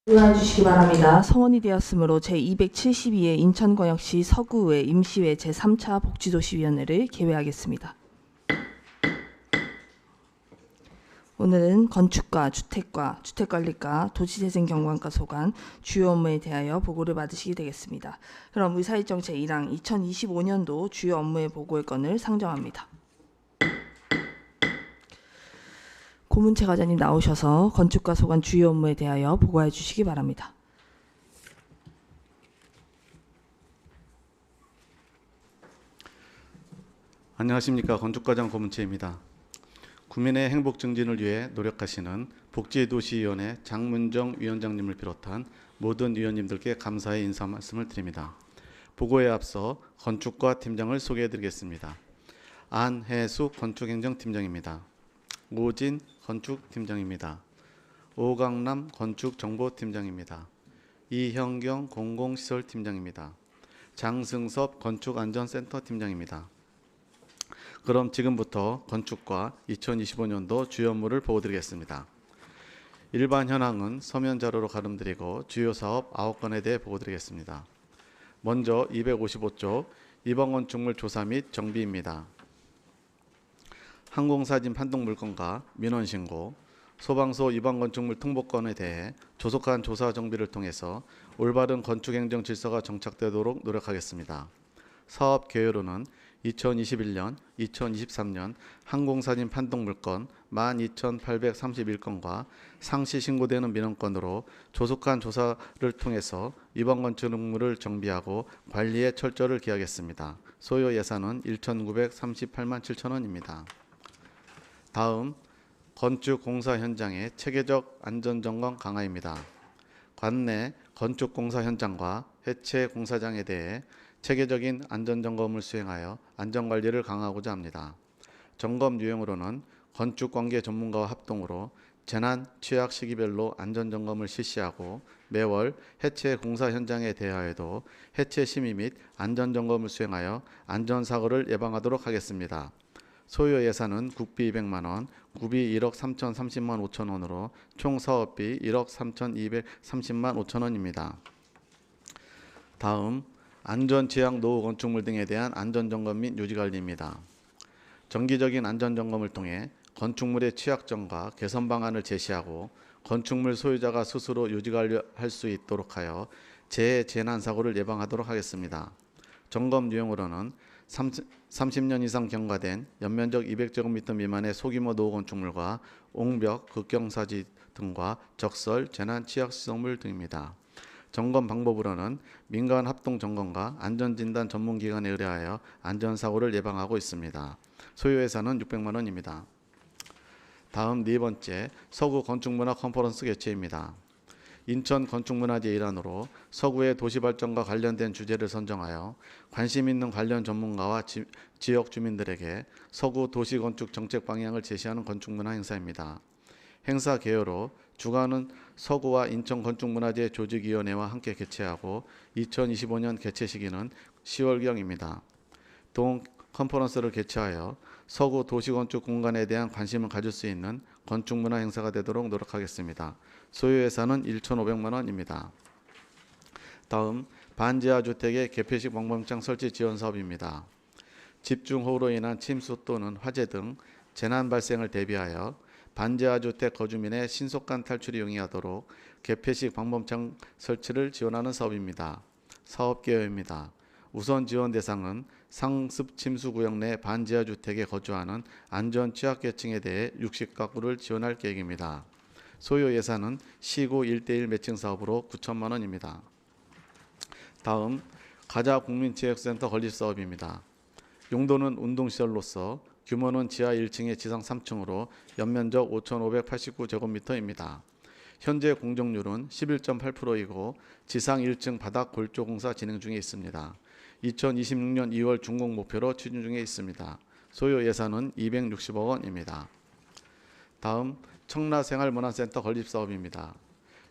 응하해 주시기 바랍니다. 성원이 되었으므로 제272회 인천광역시 서구의 임시회 제3차 복지도시위원회를 개회하겠습니다. 오늘은 건축과 주택과 주택관리과 도시재생경관과 소관 주요 업무에 대하여 보고를 받으시게 되겠습니다. 그럼 의사일정 제1항 2025년도 주요 업무의 보고의 건을 상정합니다. 고문채 과장님 나오셔서 건축과 소관 주요 업무에 대하여 보고해 주시기 바랍니다. 안녕하십니까. 건축과장 고문채입니다. 국민의 행복 증진을 위해 노력하시는 복지도시위원회 장문정 위원장님을 비롯한 모든 위원님들께 감사의 인사 말씀을 드립니다. 보고에 앞서 건축과 팀장을 소개해 드리겠습니다. 안혜수 건축행정팀장입니다. 오진 건축팀장입니다. 오강남 건축정보팀장입니다. 이형경 공공시설팀장입니다. 장승섭 건축안전센터 팀장입니다. 그럼 지금부터 건축과 2025년도 주요 업무를 보고드리겠습니다. 일반 현황은 서면 자료로 가름드리고 주요 사업 9건에 대해 보고드리겠습니다. 먼저 255조 이번 건축물 조사 및 정비입니다. 항공사진 판독 물건과 민원신고, 소방서 이번 건축물 통보건에 대해 조속한 조사 정비를 통해서 올바른 건축행정 질서가 정착되도록 노력하겠습니다. 사업 계획으로는 2021년, 2023년 항공사진 판독 물건 12,831건과 상시 신고되는 민원건으로 조속한 조사를 통해서 이번 건축물을 정비하고 관리에 철저를 기하겠습니다. 소요 예산은 1,938만 7천 원입니다. 다음, 건축 공사 현장의 체계적 안전점검 강화입니다. 관내 건축 공사 현장과 해체 공사장에 대해 체계적인 안전점검을 수행하여 안전관리를 강화하고자 합니다. 점검 유형으로는 건축관계 전문가와 합동으로 재난 취약 시기별로 안전점검을 실시하고 매월 해체 공사 현장에 대하여도 해체 심의 및 안전점검을 수행하여 안전사고를 예방하도록 하겠습니다. 소요 예산은 국비 200만 원, 구비 1억 3,030만 5천 원으로 총 사업비 1억 3,230만 5천 원입니다. 다음, 안전취약 노후 건축물 등에 대한 안전점검 및 유지관리입니다. 정기적인 안전점검을 통해 건축물의 취약점과 개선 방안을 제시하고 건축물 소유자가 스스로 유지관리할 수 있도록 하여 재해 재난사고를 예방하도록 하겠습니다. 점검 유형으로는 30년 이상 경과된 연면적 200제곱미터 미만의 소규모 노후 건축물과 옹벽, 극경사지 등과 적설, 재난 취약시설물 등입니다. 점검 방법으로는 민간 합동 점검과 안전진단 전문기관에 의뢰하여 안전사고를 예방하고 있습니다. 소요 예산은 600만 원입니다. 다음 네 번째, 서구 건축문화 컨퍼런스 개최입니다. 인천 건축문화제 일환으로 서구의 도시발전과 관련된 주제를 선정하여 관심 있는 관련 전문가와 지역 주민들에게 서구 도시건축 정책 방향을 제시하는 건축문화 행사입니다. 행사 개요로 주관은 서구와 인천건축문화제 조직위원회와 함께 개최하고 2025년 개최 시기는 10월경입니다. 동 컨퍼런스를 개최하여 서구 도시건축 공간에 대한 관심을 가질 수 있는 건축문화 행사가 되도록 노력하겠습니다. 소요 예산은 1,500만 원입니다. 다음, 반지하 주택의 개폐식 방범장 설치 지원 사업입니다. 집중호우로 인한 침수 또는 화재 등 재난 발생을 대비하여 반지하 주택 거주민의 신속한 탈출이 용이하도록 개폐식 방범창 설치를 지원하는 사업입니다. 사업 개요입니다. 우선 지원 대상은 상습 침수 구역 내 반지하 주택에 거주하는 안전 취약계층에 대해 60가구를 지원할 계획입니다. 소요 예산은 시구 1:1 매칭 사업으로 9천만 원입니다. 다음, 가자 국민체육센터 건립 사업입니다. 용도는 운동시설로서 규모는 지하 1층에 지상 3층으로 연면적 5,589제곱미터입니다. 현재 공정률은 11.8%이고 지상 1층 바닥 골조 공사 진행 중에 있습니다. 2026년 2월 준공 목표로 추진 중에 있습니다. 소요 예산은 260억 원입니다. 다음, 청라생활문화센터 건립사업입니다.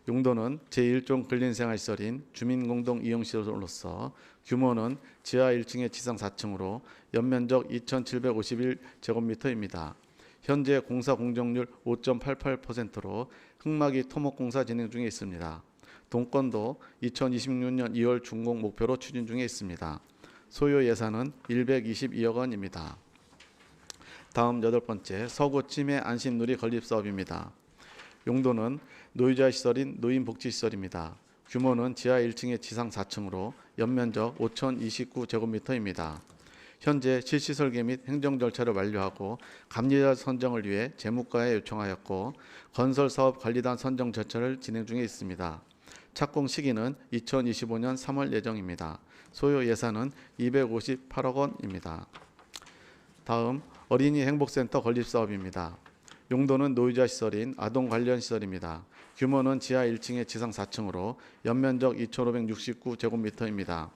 용도는 제1종 근린생활시설인 주민공동이용시설로서 규모는 지하 1층에 지상 4층으로 연면적 2,751제곱미터입니다. 현재 공사 공정률 5.88%로 흙막이 토목공사 진행 중에 있습니다. 동권도 2026년 2월 준공 목표로 추진 중에 있습니다. 소요 예산은 122억 원입니다. 다음 8번째, 서구 치매 안심누리 건립 사업입니다. 용도는 노유자 시설인 노인복지시설입니다. 규모는 지하 1층에 지상 4층으로 연면적 5,029제곱미터입니다. 현재 실시 설계 및 행정 절차를 완료하고 감리자 선정을 위해 재무과에 요청하였고 건설 사업 관리단 선정 절차를 진행 중에 있습니다. 착공 시기는 2025년 3월 예정입니다. 소요 예산은 258억 원입니다. 다음 어린이 행복센터 건립 사업입니다. 용도는 노유자 시설인 아동 관련 시설입니다. 규모는 지하 1층에 지상 4층으로 연면적 2,569제곱미터입니다.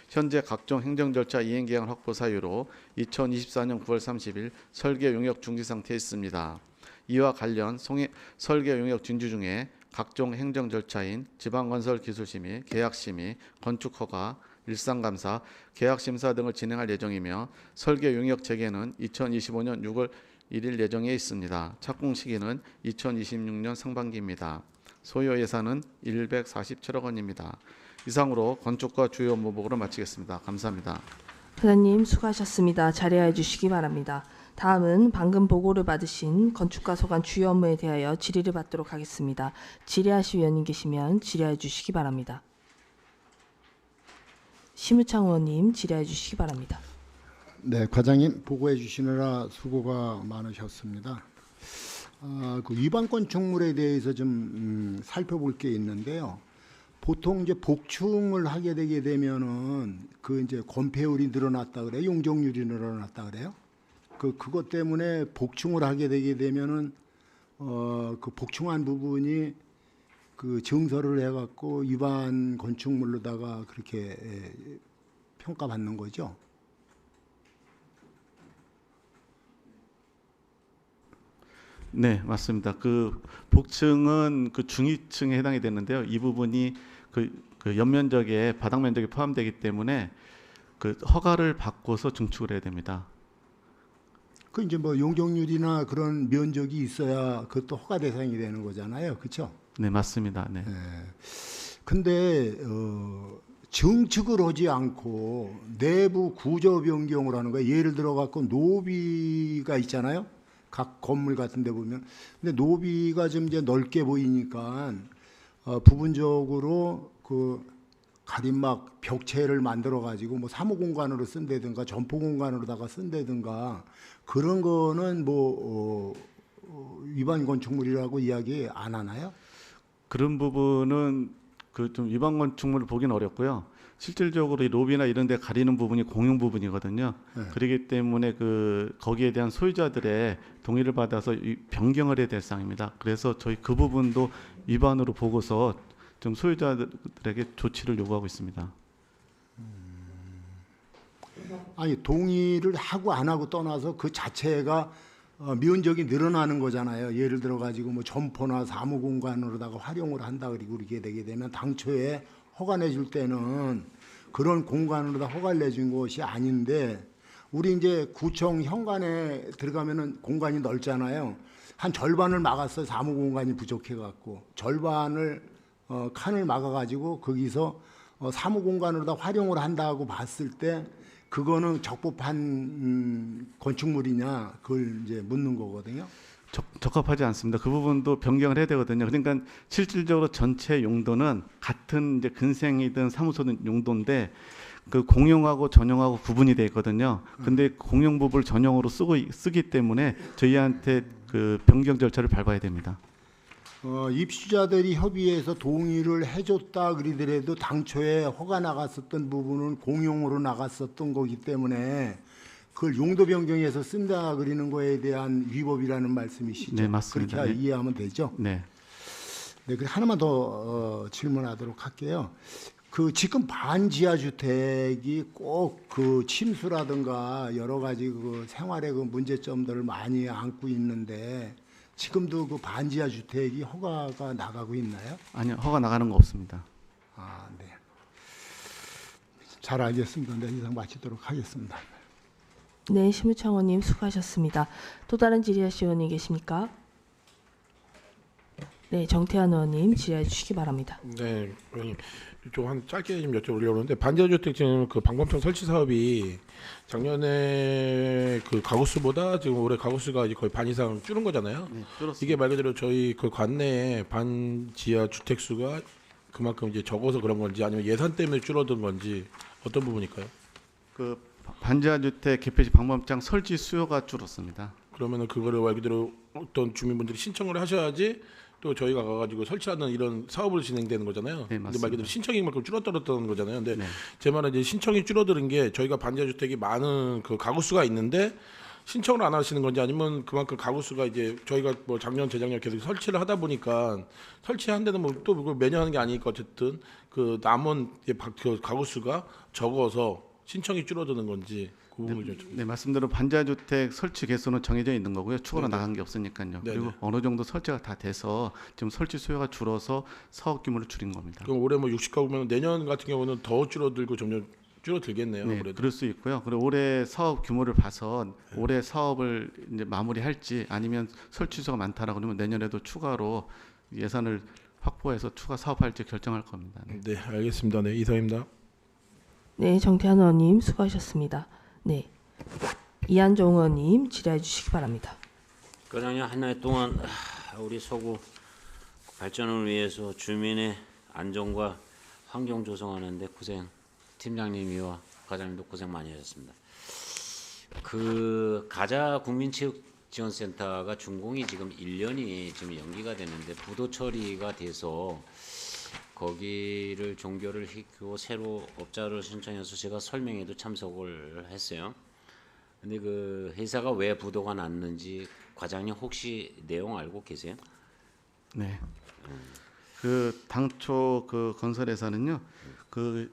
현재 각종 행정 절차 이행 기한 확보 사유로 2024년 9월 30일 설계 용역 중지 상태에 있습니다. 이와 관련 설계 용역 준주 중에 각종 행정 절차인 지방건설기술심의, 계약심의, 건축허가, 일상감사, 계약심사 등을 진행할 예정이며 설계 용역 재개는 2025년 6월 1일 예정에 있습니다. 착공 시기는 2026년 상반기입니다. 소요 예산은 147억 원입니다. 이상으로 건축과 주요 업무 보고를 마치겠습니다. 감사합니다. 사장님 수고하셨습니다. 자리하여 주시기 바랍니다. 다음은 방금 보고를 받으신 건축과 소관 주요 업무에 대하여 질의를 받도록 하겠습니다. 질의하실 위원님 계시면 질의해 주시기 바랍니다. 심우창 의원님 질의해 주시기 바랍니다. 네, 과장님 보고해 주시느라 수고가 많으셨습니다. 그 위반 건축물에 대해서 좀 살펴볼 게 있는데요. 보통 이제 복층을 하게 되게 되면은 그 이제 건폐율이 늘어났다 그래요, 용적률이 늘어났다 그래요. 그것 때문에 복층을 하게 되게 되면은 그 복층한 부분이 그 증서를 해갖고 위반 건축물로다가 그렇게 평가받는 거죠. 네, 맞습니다. 그 복층은 그 중위층에 해당이 되는데요. 이 부분이 그 연면적에 바닥 면적이 포함되기 때문에 그 허가를 받고서 증축을 해야 됩니다. 그 이제 뭐 용적률이나 그런 면적이 있어야 그것도 허가 대상이 되는 거잖아요, 그렇죠? 네, 맞습니다. 네. 근데 증축을 하지 않고 내부 구조 변경을 하는 거예요. 예를 들어 갖고 노비가 있잖아요. 각 건물 같은 데 보면. 근데 노비가 좀 이제 넓게 보이니까 부분적으로 그 가림막 벽체를 만들어 가지고 뭐 사무 공간으로 쓴다든가 점포 공간으로다가 쓴다든가 그런 거는 뭐 위반 건축물이라고 이야기 안 하나요? 그런 부분은 그 좀 위반 건축물을 보기는 어렵고요. 실질적으로 이 로비나 이런 데 가리는 부분이 공용 부분이거든요. 네. 그렇기 때문에 그 거기에 대한 소유자들의 동의를 받아서 변경을 해야 될 사항입니다. 그래서 저희 그 부분도 위반으로 보고서 좀 소유자들에게 조치를 요구하고 있습니다. 아니 동의를 하고 안 하고 떠나서 그 자체가 면적이 늘어나는 거잖아요. 예를 들어 가지고 뭐 점포나 사무 공간으로다가 활용을 한다 그리고 그렇게 되게 되면 당초에 허가 내줄 때는 그런 공간으로다 허가를 내준 것이 아닌데 우리 이제 구청 현관에 들어가면은 공간이 넓잖아요. 한 절반을 막았어요. 사무 공간이 부족해 갖고 절반을 칸을 막아 가지고 거기서 사무 공간으로다 활용을 한다고 봤을 때 그거는 적법한 건축물이냐 그걸 이제 묻는 거거든요. 적합하지 않습니다. 그 부분도 변경을 해야 되거든요. 그러니까 실질적으로 전체 용도는 같은 이제 근생이든 사무소든 용도인데 그 공용하고 전용하고 구분이 되어 있거든요. 근데 공용 부분을 전용으로 쓰기 때문에 저희한테 그 변경 절차를 밟아야 됩니다. 입주자들이 협의해서 동의를 해줬다 그러더라도 당초에 허가 나갔었던 부분은 공용으로 나갔었던 거기 때문에 그걸 용도 변경해서 쓴다 그러는 거에 대한 위법이라는 말씀이시죠? 네, 맞습니다. 그렇게 네. 이해하면 되죠? 네. 네, 그 하나만 더 질문하도록 할게요. 그 지금 반지하 주택이 꼭 그 침수라든가 여러 가지 그 생활의 그 문제점들을 많이 안고 있는데 지금도 그 반지하 주택이 허가가 나가고 있나요? 아니요, 허가 나가는 거 없습니다. 아, 네. 잘 알겠습니다. 네, 이상 마치도록 하겠습니다. 네, 심우창 의원님 수고하셨습니다. 또 다른 질의하실 의원님 계십니까? 네, 정태환 의원님 질의해 주시기 바랍니다. 네, 의원님 좀 한 짧게 좀 여쭤보려고 하는데 반지하주택 지금 그 방범창 설치 사업이 작년에 그 가구수보다 지금 올해 가구수가 이제 거의 반 이상 줄은 거잖아요. 네, 줄었습니다. 이게 말 그대로 저희 그 관내에 반지하 주택 수가 그만큼 이제 적어서 그런 건지 아니면 예산 때문에 줄어든 건지 어떤 부분일까요? 그 반지하 주택 개폐식 방범장 설치 수요가 줄었습니다. 그러면은 그거를 말 그대로 어떤 주민분들이 신청을 하셔야지 또 저희가 가가지고 설치하는 이런 사업을 진행되는 거잖아요. 네, 근데 말 맞습니다. 그대로 신청이 만큼 줄어들었다는 거잖아요. 근데 네. 제 말은 이제 신청이 줄어드는 게 저희가 반지하 주택이 많은 그 가구 수가 있는데 신청을 안 하시는 건지 아니면 그만큼 가구 수가 이제 저희가 뭐 작년 재작년 계속 설치를 하다 보니까 설치한 데는 뭐 또 그걸 매년 하는 게 아니니까 어쨌든 그 남은 그 가구 수가 적어서 신청이 줄어드는 건지 그 부분을 좀. 네, 말씀대로 반지하 주택 설치 개수는 정해져 있는 거고요. 추가로 네네. 나간 게 없으니까요. 네네. 그리고 어느 정도 설치가 다 돼서 지금 설치 수요가 줄어서 사업 규모를 줄인 겁니다. 그럼 올해 뭐 60가구면 내년 같은 경우는 더 줄어들고 점점 줄어들겠네요. 네, 그래도. 그럴 수 있고요. 그리고 올해 사업 규모를 봐서 올해 사업을 이제 마무리할지 아니면 설치 수가 많다라고 그러면 내년에도 추가로 예산을 확보해서 추가 사업할지 결정할 겁니다. 네. 네, 알겠습니다. 네, 이상입니다. 네, 정태환 의원님 수고하셨습니다. 네, 이한종 의원님 질의해 주시기 바랍니다. 그러냐 한 해 동안 우리 서구 발전을 위해서 주민의 안전과 환경 조성하는데 고생 팀장님이와 과장님도 고생 많이 하셨습니다. 그 가자 국민체육지원센터가 준공이 지금 1년이 지금 연기가 되는데 부도 처리가 돼서 거기를 종결을 시키고 새로 업자를 신청해서 제가 설명회도 참석을 했어요. 근데 그 회사가 왜 부도가 났는지 과장님 혹시 내용 알고 계세요? 네. 그 당초 그 건설회사는요, 그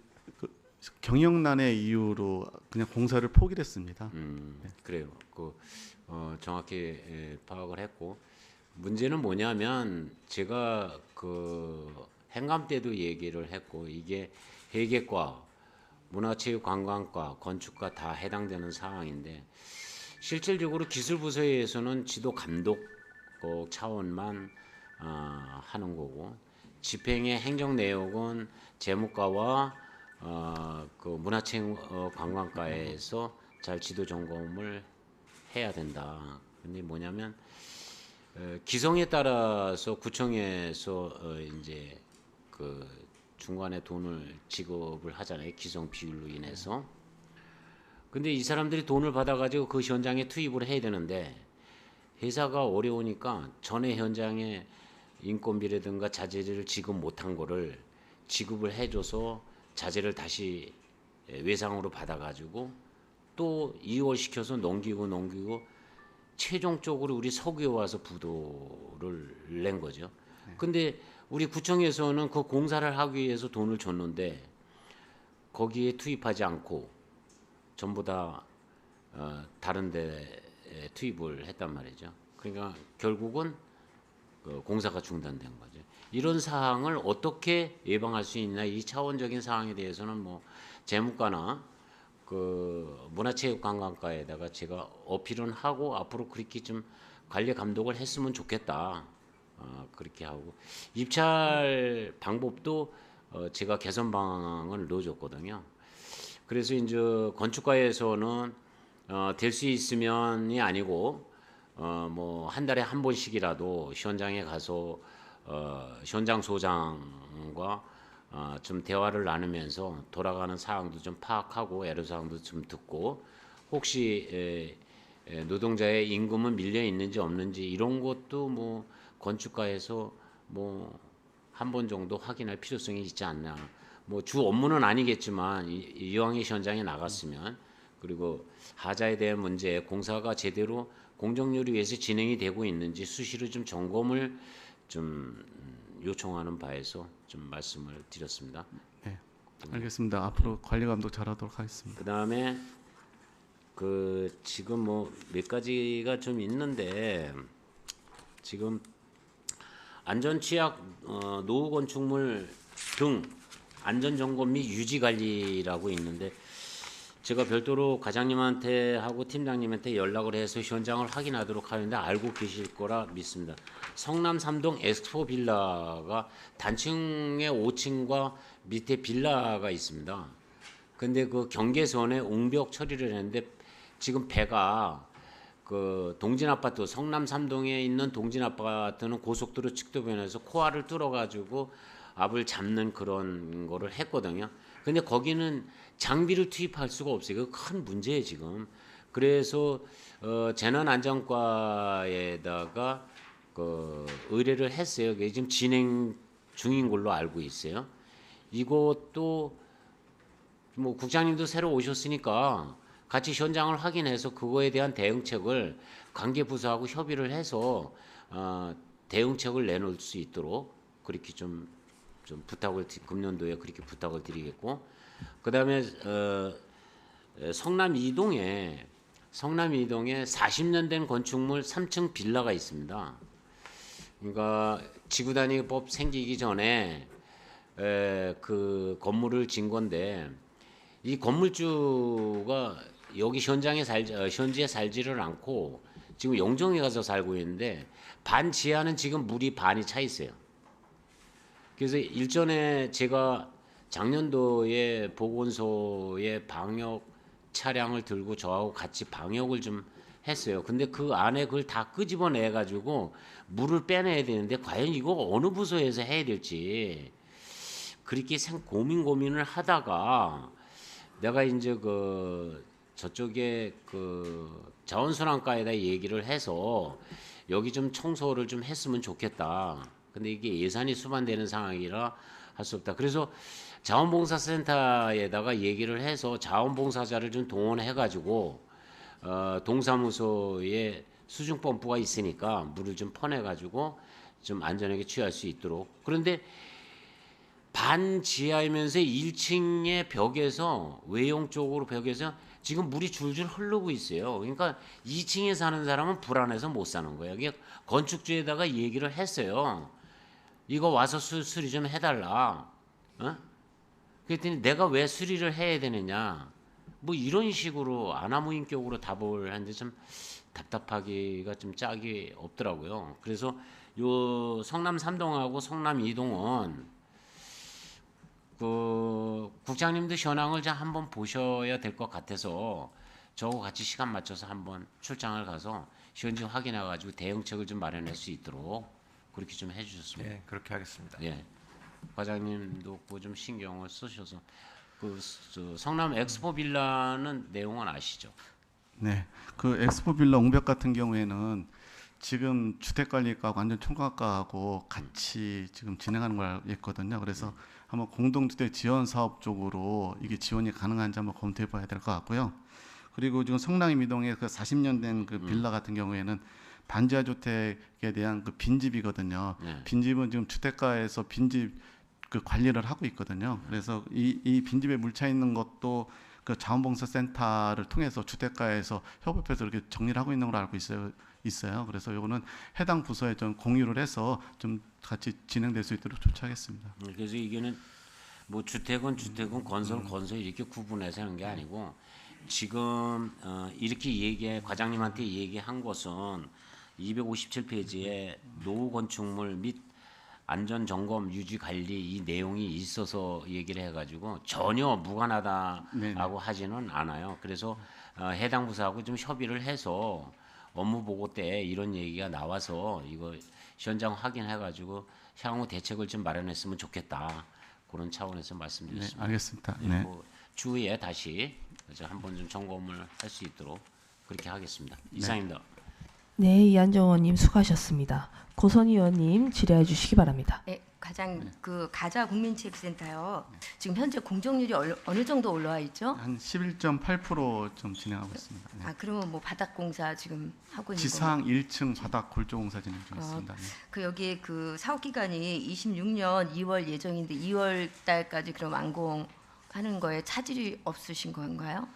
경영난의 이유로 그냥 공사를 포기를 했습니다. 그래요. 그 정확히 파악을 했고 문제는 뭐냐면 제가 그 행감 때도 얘기를 했고 이게 회계과, 문화체육관광과, 건축과 다 해당되는 사항인데 실질적으로 기술부서에서는 지도 감독 차원만 하는 거고 집행의 행정 내역은 재무과와 그 문화체육관광과에서 잘 지도 점검을 해야 된다. 근데 뭐냐면 기성에 따라서 구청에서 이제 그 중간에 돈을 지급을 하잖아요. 기성 비율로 인해서. 근데 이 사람들이 돈을 받아가지고 그 현장에 투입을 해야 되는데 회사가 어려우니까 전에 현장에 인건비라든가 자재를 지급 못한 거를 지급을 해줘서 자재를 다시 외상으로 받아가지고 또 이월시켜서 넘기고 최종적으로 우리 서구에 와서 부도를 낸 거죠. 근데 우리 구청에서는 그 공사를 하기 위해서 돈을 줬는데 거기에 투입하지 않고 전부 다 다른 데 투입을 했단 말이죠. 그러니까 결국은 그 공사가 중단된 거죠. 이런 사항을 어떻게 예방할 수 있나 이 차원적인 사항에 대해서는 뭐 재무과나 그 문화체육관광과에다가 제가 어필은 하고 앞으로 그렇게 좀 관리 감독을 했으면 좋겠다. 그렇게 하고 입찰 방법도 제가 개선 방안을 넣어줬거든요. 그래서 이제 건축과에서는 될 수 있으면이 아니고 뭐 한 달에 한 번씩이라도 현장에 가서 현장 소장과 좀 대화를 나누면서 돌아가는 사항도 좀 파악하고 애로 사항도 좀 듣고 혹시 노동자의 임금은 밀려 있는지 없는지 이런 것도 뭐 건축가에서 뭐 한 번 정도 확인할 필요성이 있지 않나. 뭐 주 업무는 아니겠지만 이왕에 현장에 나갔으면 그리고 하자에 대한 문제 공사가 제대로 공정률을 위해서 진행이 되고 있는지 수시로 좀 점검을 좀 요청하는 바에서 좀 말씀을 드렸습니다. 네, 알겠습니다. 앞으로 관리 감독 잘하도록 하겠습니다. 그 다음에 그 지금 뭐 몇 가지가 좀 있는데 지금 안전 취약 노후 건축물 등 안전 점검 및 유지 관리라고 있는데 제가 별도로 과장님한테 하고 팀장님한테 연락을 해서 현장을 확인하도록 하는데 알고 계실 거라 믿습니다. 성남 3동 엑스포 빌라가 단층에 5층과 밑에 빌라가 있습니다. 근데 그 경계선에 옹벽 처리를 했는데 지금 배가 그 동진 아파트 성남 3동에 있는 동진 아파트는 고속도로 측도변에서 코알을 뚫어가지고 앞을 잡는 그런 거를 했거든요. 근데 거기는 장비를 투입할 수가 없어요. 이거 큰 문제예요 지금. 그래서 재난안전과에다가 그 의뢰를 했어요. 그게 지금 진행 중인 걸로 알고 있어요. 이것도 뭐 국장님도 새로 오셨으니까 같이 현장을 확인해서 그거에 대한 대응책을 관계 부서하고 협의를 해서 대응책을 내놓을 수 있도록 그렇게 좀 부탁을 금년도에 그렇게 부탁을 드리겠고, 그다음에 성남 이동에 40년 된 건축물 3층 빌라가 있습니다. 그러니까 지구단위법 생기기 전에 그 건물을 진 건데 이 건물주가 여기 현지에 살지를 않고 지금 영종에 가서 살고 있는데 반 지하는 지금 물이 반이 차 있어요. 그래서 일전에 제가 작년도에 보건소에 방역 차량을 들고 저하고 같이 방역을 좀 했어요. 근데 그 안에 그걸 다 끄집어내 가지고 물을 빼내야 되는데 과연 이거 어느 부서에서 해야 될지 그렇게 고민을 하다가 내가 이제 그 저쪽에 그 자원순환과에다 얘기를 해서 여기 좀 청소를 좀 했으면 좋겠다. 근데 이게 예산이 수반되는 상황이라 할 수 없다. 그래서 자원봉사센터에다가 얘기를 해서 자원봉사자를 좀 동원해 가지고 동사무소에 수중 펌프가 있으니까 물을 좀 퍼내 가지고 좀 안전하게 취할 수 있도록. 그런데 반지하이면서 1층의 벽에서 외형 쪽으로 벽에서 지금 물이 줄줄 흐르고 있어요. 그러니까 2층에 사는 사람은 불안해서 못 사는 거예요. 이게 건축주에다가 얘기를 했어요. 이거 와서 수리 좀 해달라. 그랬더니 내가 왜 수리를 해야 되느냐. 뭐 이런 식으로 아나무인격으로 답을 하는데 좀 답답하기가 좀 짝이 없더라고요. 그래서 요 성남 3동하고 성남 2동은 그 국장님도 현황을 좀 한번 보셔야 될 것 같아서 저하고 같이 시간 맞춰서 한번 출장을 가서 현지 확인해 가지고 대응책을 좀 마련할 수 있도록 그렇게 좀 해주셨습니다. 네, 그렇게 하겠습니다. 예, 과장님도 그 좀 신경을 쓰셔서 성남 엑스포 빌라는 내용은 아시죠? 네, 그 엑스포 빌라 옹벽 같은 경우에는 지금 주택관리과 완전 총괄과하고 같이 지금 진행하는 걸 있거든요. 그래서 한번 공동주택 지원 사업 쪽으로 이게 지원이 가능한지 한번 검토해봐야 될 것 같고요. 그리고 지금 성남 이동의 그 40년 된 그 빌라 같은 경우에는 반지하 주택에 대한 그 빈집이거든요. 네. 빈집은 지금 주택가에서 빈집 그 관리를 하고 있거든요. 그래서 이 빈집에 물차 있는 것도 그 자원봉사센터를 통해서 주택가에서 협업해서 이렇게 정리를 하고 있는 걸로 알고 있어요. 그래서 이거는 해당 부서에 좀 공유를 해서 좀 같이 진행될 수 있도록 조치하겠습니다. 그래서 이게는 뭐 주택은 건설 이렇게 구분해서 하는 게 아니고 지금 이렇게 과장님한테 얘기한 것은 257페이지에 노후 건축물 및 안전 점검 유지 관리 이 내용이 있어서 얘기를 해가지고 전혀 무관하다라고 네네. 하지는 않아요. 그래서 해당 부서하고 좀 협의를 해서 업무 보고 때 이런 얘기가 나와서 이거 현장 확인해가지고 향후 대책을 좀 마련했으면 좋겠다. 그런 차원에서 네, 말씀드렸습니다. 알겠습니다. 네, 네. 뭐 주위에 다시 한번 좀 점검을 할 수 있도록 그렇게 하겠습니다. 이상입니다. 네, 이한정 의원님 수고하셨습니다. 고선 의원님 질의해 주시기 바랍니다. 네, 가장 그 가자 국민체육센터요. 지금 현재 공정률이 어느 정도 올라와 있죠? 한 11.8% 진행하고 있습니다. 네. 아, 그러면 뭐 바닥 공사 지금 하고 있는 지상 1층 바닥 골조 공사 진행 중있습니다. 네. 그 여기 그 사업 기간이 26년 2월 예정인데 2월 달까지 그럼 완공하는 거에 차질이 없으신 건가요?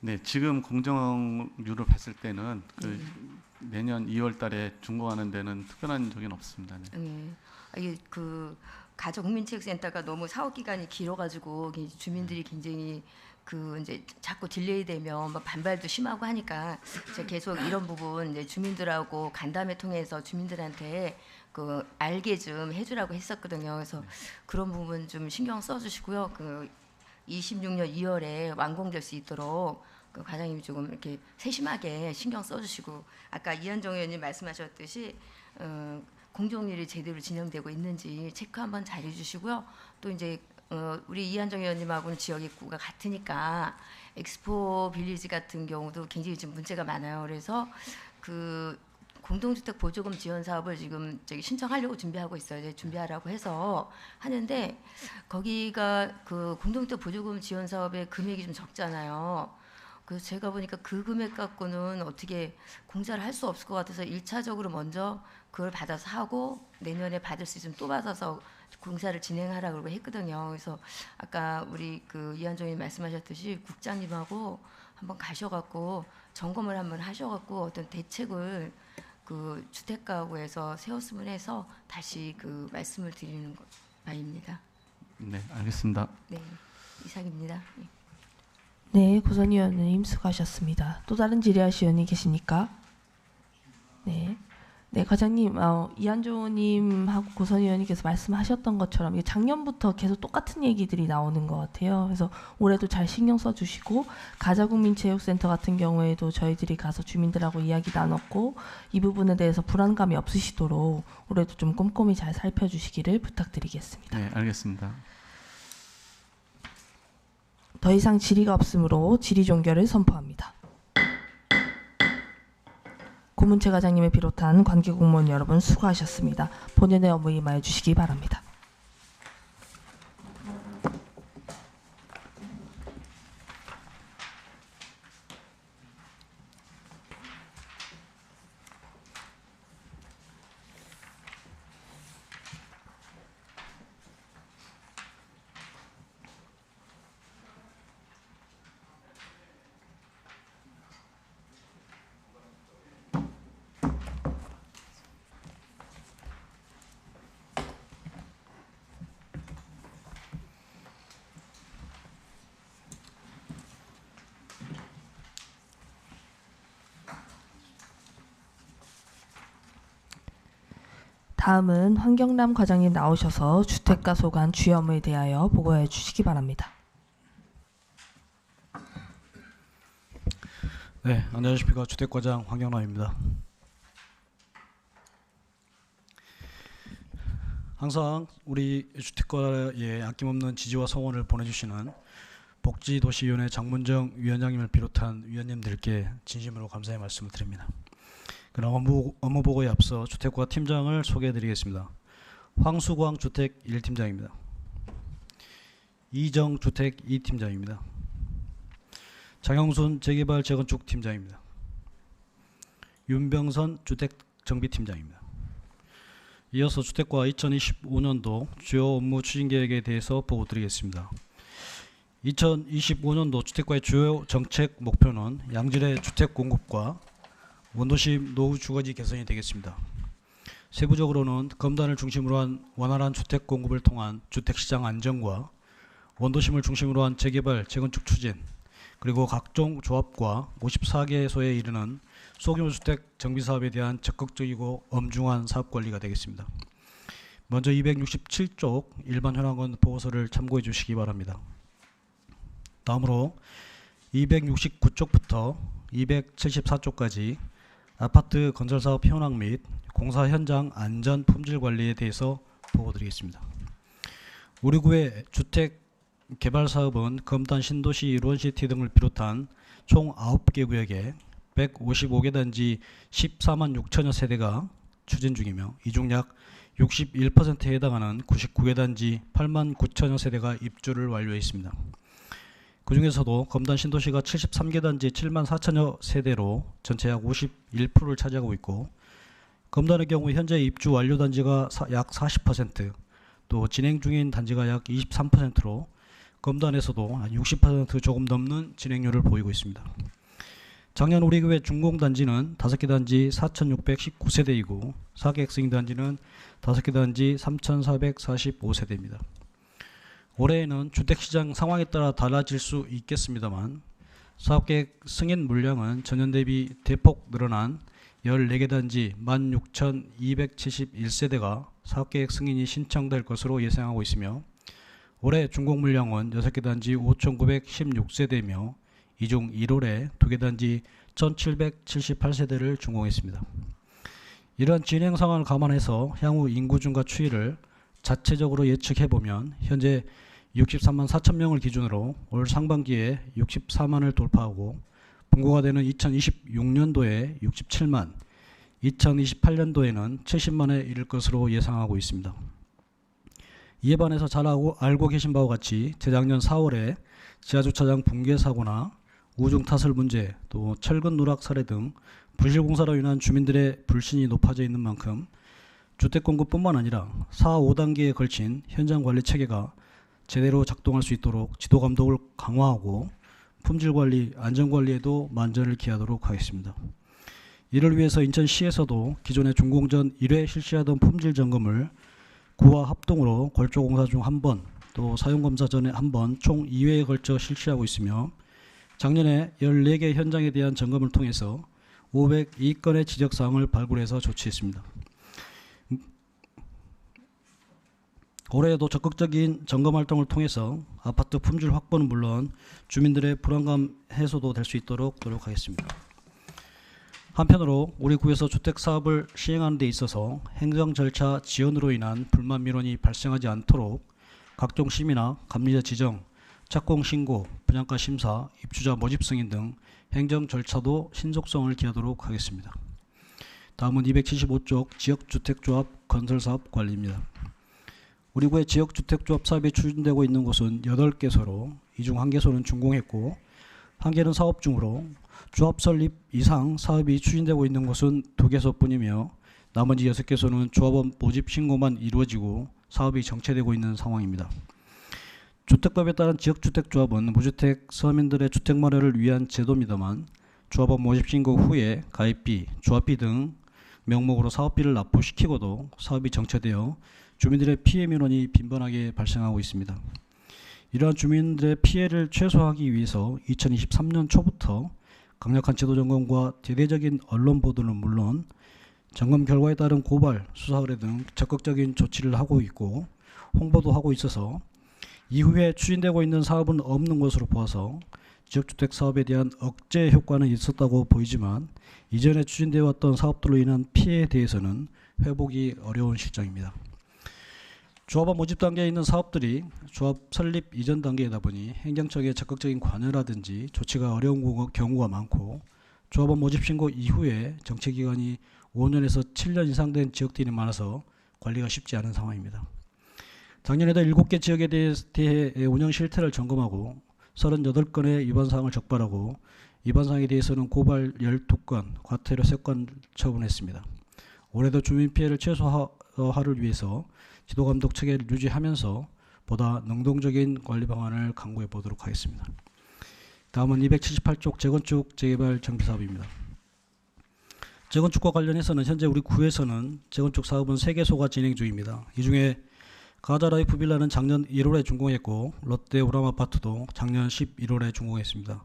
네, 지금 공정률을 봤을 때는 내년 2월달에 준공하는 데는 특별한 적은 없습니다. 네. 이게 그 가족국민체육센터가 너무 사업 기간이 길어가지고 주민들이 굉장히 그 이제 자꾸 딜레이되면 막 반발도 심하고 하니까 제가 계속 이런 부분 이제 주민들하고 간담회 통해서 주민들한테 그 알게 좀 해주라고 했었거든요. 그래서 그런 부분 좀 신경 써주시고요. 그 26년 2월에 완공될 수 있도록 그 과장님이 조금 이렇게 세심하게 신경 써주시고 아까 이한정 의원님 말씀하셨듯이 공정률이 제대로 진행되고 있는지 체크 한번 잘 해주시고요. 또 이제 우리 이한정 의원님하고는 지역 입구가 같으니까 엑스포 빌리지 같은 경우도 굉장히 좀 문제가 많아요. 그래서 그 공동주택 보조금 지원 사업을 지금 저기 신청하려고 준비하고 있어요. 이제 준비하라고 해서 하는데 거기가 그 공동주택 보조금 지원 사업의 금액이 좀 적잖아요. 그래서 제가 보니까 그 금액 갖고는 어떻게 공사를 할 수 없을 것 같아서 1차적으로 먼저 그걸 받아서 하고 내년에 받을 수 있으면 또 받아서 공사를 진행하라고 했거든요. 그래서 아까 우리 그 이한정님 말씀하셨듯이 국장님하고 한번 가셔갖고 점검을 한번 하셔갖고 어떤 대책을 그 주택가구에서 세웠으면 해서 다시 그 말씀을 드리는 바입니다. 네, 알겠습니다. 네, 이상입니다. 네, 고선 의원님 수고하셨습니다. 또 다른 질의하실 의원이 계십니까? 네. 네, 과장님, 이한조님하고 고선 의원님께서 말씀하셨던 것처럼 이게 작년부터 계속 똑같은 얘기들이 나오는 것 같아요. 그래서 올해도 잘 신경 써주시고 가자국민체육센터 같은 경우에도 저희들이 가서 주민들하고 이야기 나눴고 이 부분에 대해서 불안감이 없으시도록 올해도 좀 꼼꼼히 잘 살펴주시기를 부탁드리겠습니다. 네, 알겠습니다. 더 이상 질의가 없으므로 질의 종결을 선포합니다. 고문채 과장님을 비롯한 관계 공무원 여러분 수고하셨습니다. 본연의 업무 임하여 주시기 바랍니다. 다음은 황경남 과장님 나오셔서 주택가 소관 주요 업무에 대하여 보고해 주시기 바랍니다. 네, 안녕하십니까. 주택과장 황경남입니다. 항상 우리 주택과에 아낌없는 지지와 성원을 보내주시는 복지도시위원회 장문정 위원장님을 비롯한 위원님들께 진심으로 감사의 말씀을 드립니다. 그럼 업무 보고에 앞서 주택과 팀장을 소개해드리겠습니다. 황수광 주택 1팀장입니다. 이정 주택 2팀장입니다. 장영순 재개발 재건축 팀장입니다. 윤병선 주택 정비팀장입니다. 이어서 주택과 2025년도 주요 업무 추진 계획에 대해서 보고 드리겠습니다. 2025년도 주택과의 주요 정책 목표는 양질의 주택 공급과 원도심 노후 주거지 개선이 되겠습니다. 세부적으로는 검단을 중심으로 한 원활한 주택 공급을 통한 주택시장 안정과 원도심을 중심으로 한 재개발, 재건축 추진, 그리고 각종 조합과 54개소에 이르는 소규모 주택 정비사업에 대한 적극적이고 엄중한 사업관리가 되겠습니다. 먼저 267쪽 일반 현황원 보고서를 참고해 주시기 바랍니다. 다음으로 269쪽부터 274쪽까지 아파트 건설사업 현황 및 공사 현장 안전 품질 관리에 대해서 보고드리겠습니다. 우리 구의 주택 개발 사업은 검단 신도시 일원시티 등을 비롯한 총 9개 구역에 155개 단지 14만 6천여 세대가 추진 중이며 이 중 약 61%에 해당하는 99개 단지 8만 9천여 세대가 입주를 완료했습니다. 그 중에서도 검단 신도시가 73개 단지 7만 4천여 세대로 전체 약 51%를 차지하고 있고, 검단의 경우 현재 입주 완료 단지가 약 40%, 또 진행 중인 단지가 약 23%로 검단에서도 한 60% 조금 넘는 진행률을 보이고 있습니다. 작년 우리 교회 준공단지는 5개 단지 4,619세대이고 4계획 승인 단지는 5개 단지 3,445세대입니다. 올해에는 주택시장 상황에 따라 달라질 수 있겠습니다만 사업계획 승인 물량은 전년 대비 대폭 늘어난 14개 단지 16,271세대가 사업계획 승인이 신청될 것으로 예상하고 있으며 올해 준공 물량은 6개 단지 5,916세대이며 이 중 1월에 2개 단지 1,778세대를 준공했습니다. 이러한 진행 상황을 감안해서 향후 인구 증가 추이를 자체적으로 예측해보면 현재 63만 4천 명을 기준으로 올 상반기에 64만을 돌파하고 분고가 되는 2026년도에 67만, 2028년도에는 70만에 이를 것으로 예상하고 있습니다. 이에 반해서 잘 알고 계신 바와 같이 재작년 4월에 지하주차장 붕괴 사고나 우중 타설 문제, 또 철근 누락 사례 등 부실 공사로 인한 주민들의 불신이 높아져 있는 만큼 주택 공급뿐만 아니라 4, 5단계에 걸친 현장 관리 체계가 제대로 작동할 수 있도록 지도 감독을 강화하고 품질 관리, 안전 관리에도 만전을 기하도록 하겠습니다. 이를 위해서 인천시에서도 기존에 준공 전 1회 실시하던 품질 점검을 구와 합동으로 골조 공사 중 1번, 또 사용 검사 전에 1번, 총 2회에 걸쳐 실시하고 있으며 작년에 14개 현장에 대한 점검을 통해서 502건의 지적사항을 발굴해서 조치했습니다. 올해에도 적극적인 점검 활동을 통해서 아파트 품질 확보는 물론 주민들의 불안감 해소도 될 수 있도록 노력하겠습니다. 한편으로 우리 구에서 주택사업을 시행하는 데 있어서 행정 절차 지연으로 인한 불만 민원이 발생하지 않도록 각종 심의나 감리자 지정, 착공 신고, 분양가 심사, 입주자 모집 승인 등 행정 절차도 신속성을 기하도록 하겠습니다. 다음은 275쪽 지역주택조합 건설사업 관리입니다. 우리 구의 지역주택조합 사업이 추진되고 있는 곳은 8개소로 이 중 1개소는 준공했고 1개는 사업 중으로 조합 설립 이상 사업이 추진되고 있는 곳은 2개소뿐이며 나머지 6개소는 조합원 모집 신고만 이루어지고 사업이 정체되고 있는 상황입니다. 주택법에 따른 지역주택조합은 무주택 서민들의 주택 마련을 위한 제도입니다만 조합원 모집 신고 후에 가입비, 조합비 등 명목으로 사업비를 납부시키고도 사업이 정체되어 주민들의 피해 민원이 빈번하게 발생하고 있습니다. 이러한 주민들의 피해를 최소화하기 위해서 2023년 초부터 강력한 제도 점검과 대대적인 언론 보도는 물론 점검 결과에 따른 고발, 수사 의뢰 등 적극적인 조치를 하고 있고 홍보도 하고 있어서 이후에 추진되고 있는 사업은 없는 것으로 보아서 지역주택 사업에 대한 억제 효과는 있었다고 보이지만 이전에 추진되어 왔던 사업들로 인한 피해에 대해서는 회복이 어려운 실정입니다. 조합원 모집 단계에 있는 사업들이 조합 설립 이전 단계이다 보니 행정처의 적극적인 관여라든지 조치가 어려운 경우가 많고 조합원 모집 신고 이후에 정체기간이 5년에서 7년 이상 된 지역들이 많아서 관리가 쉽지 않은 상황입니다. 작년에도 7개 지역에 대해 운영 실태를 점검하고 38건의 위반사항을 적발하고 위반사항에 대해서는 고발 12건, 과태료 3건 처분했습니다. 올해도 주민 피해를 최소화를 위해서 지도감독 체계를 유지하면서 보다 능동적인 관리 방안을 강구해 보도록 하겠습니다. 다음은 278쪽 재건축 재개발 정비사업입니다. 재건축과 관련해서는 현재 우리 구에서는 재건축 사업은 3개소가 진행 중입니다. 이 중에 가자라이프 빌라는 작년 1월에 준공했고 롯데 우람아파트도 작년 11월에 준공했습니다.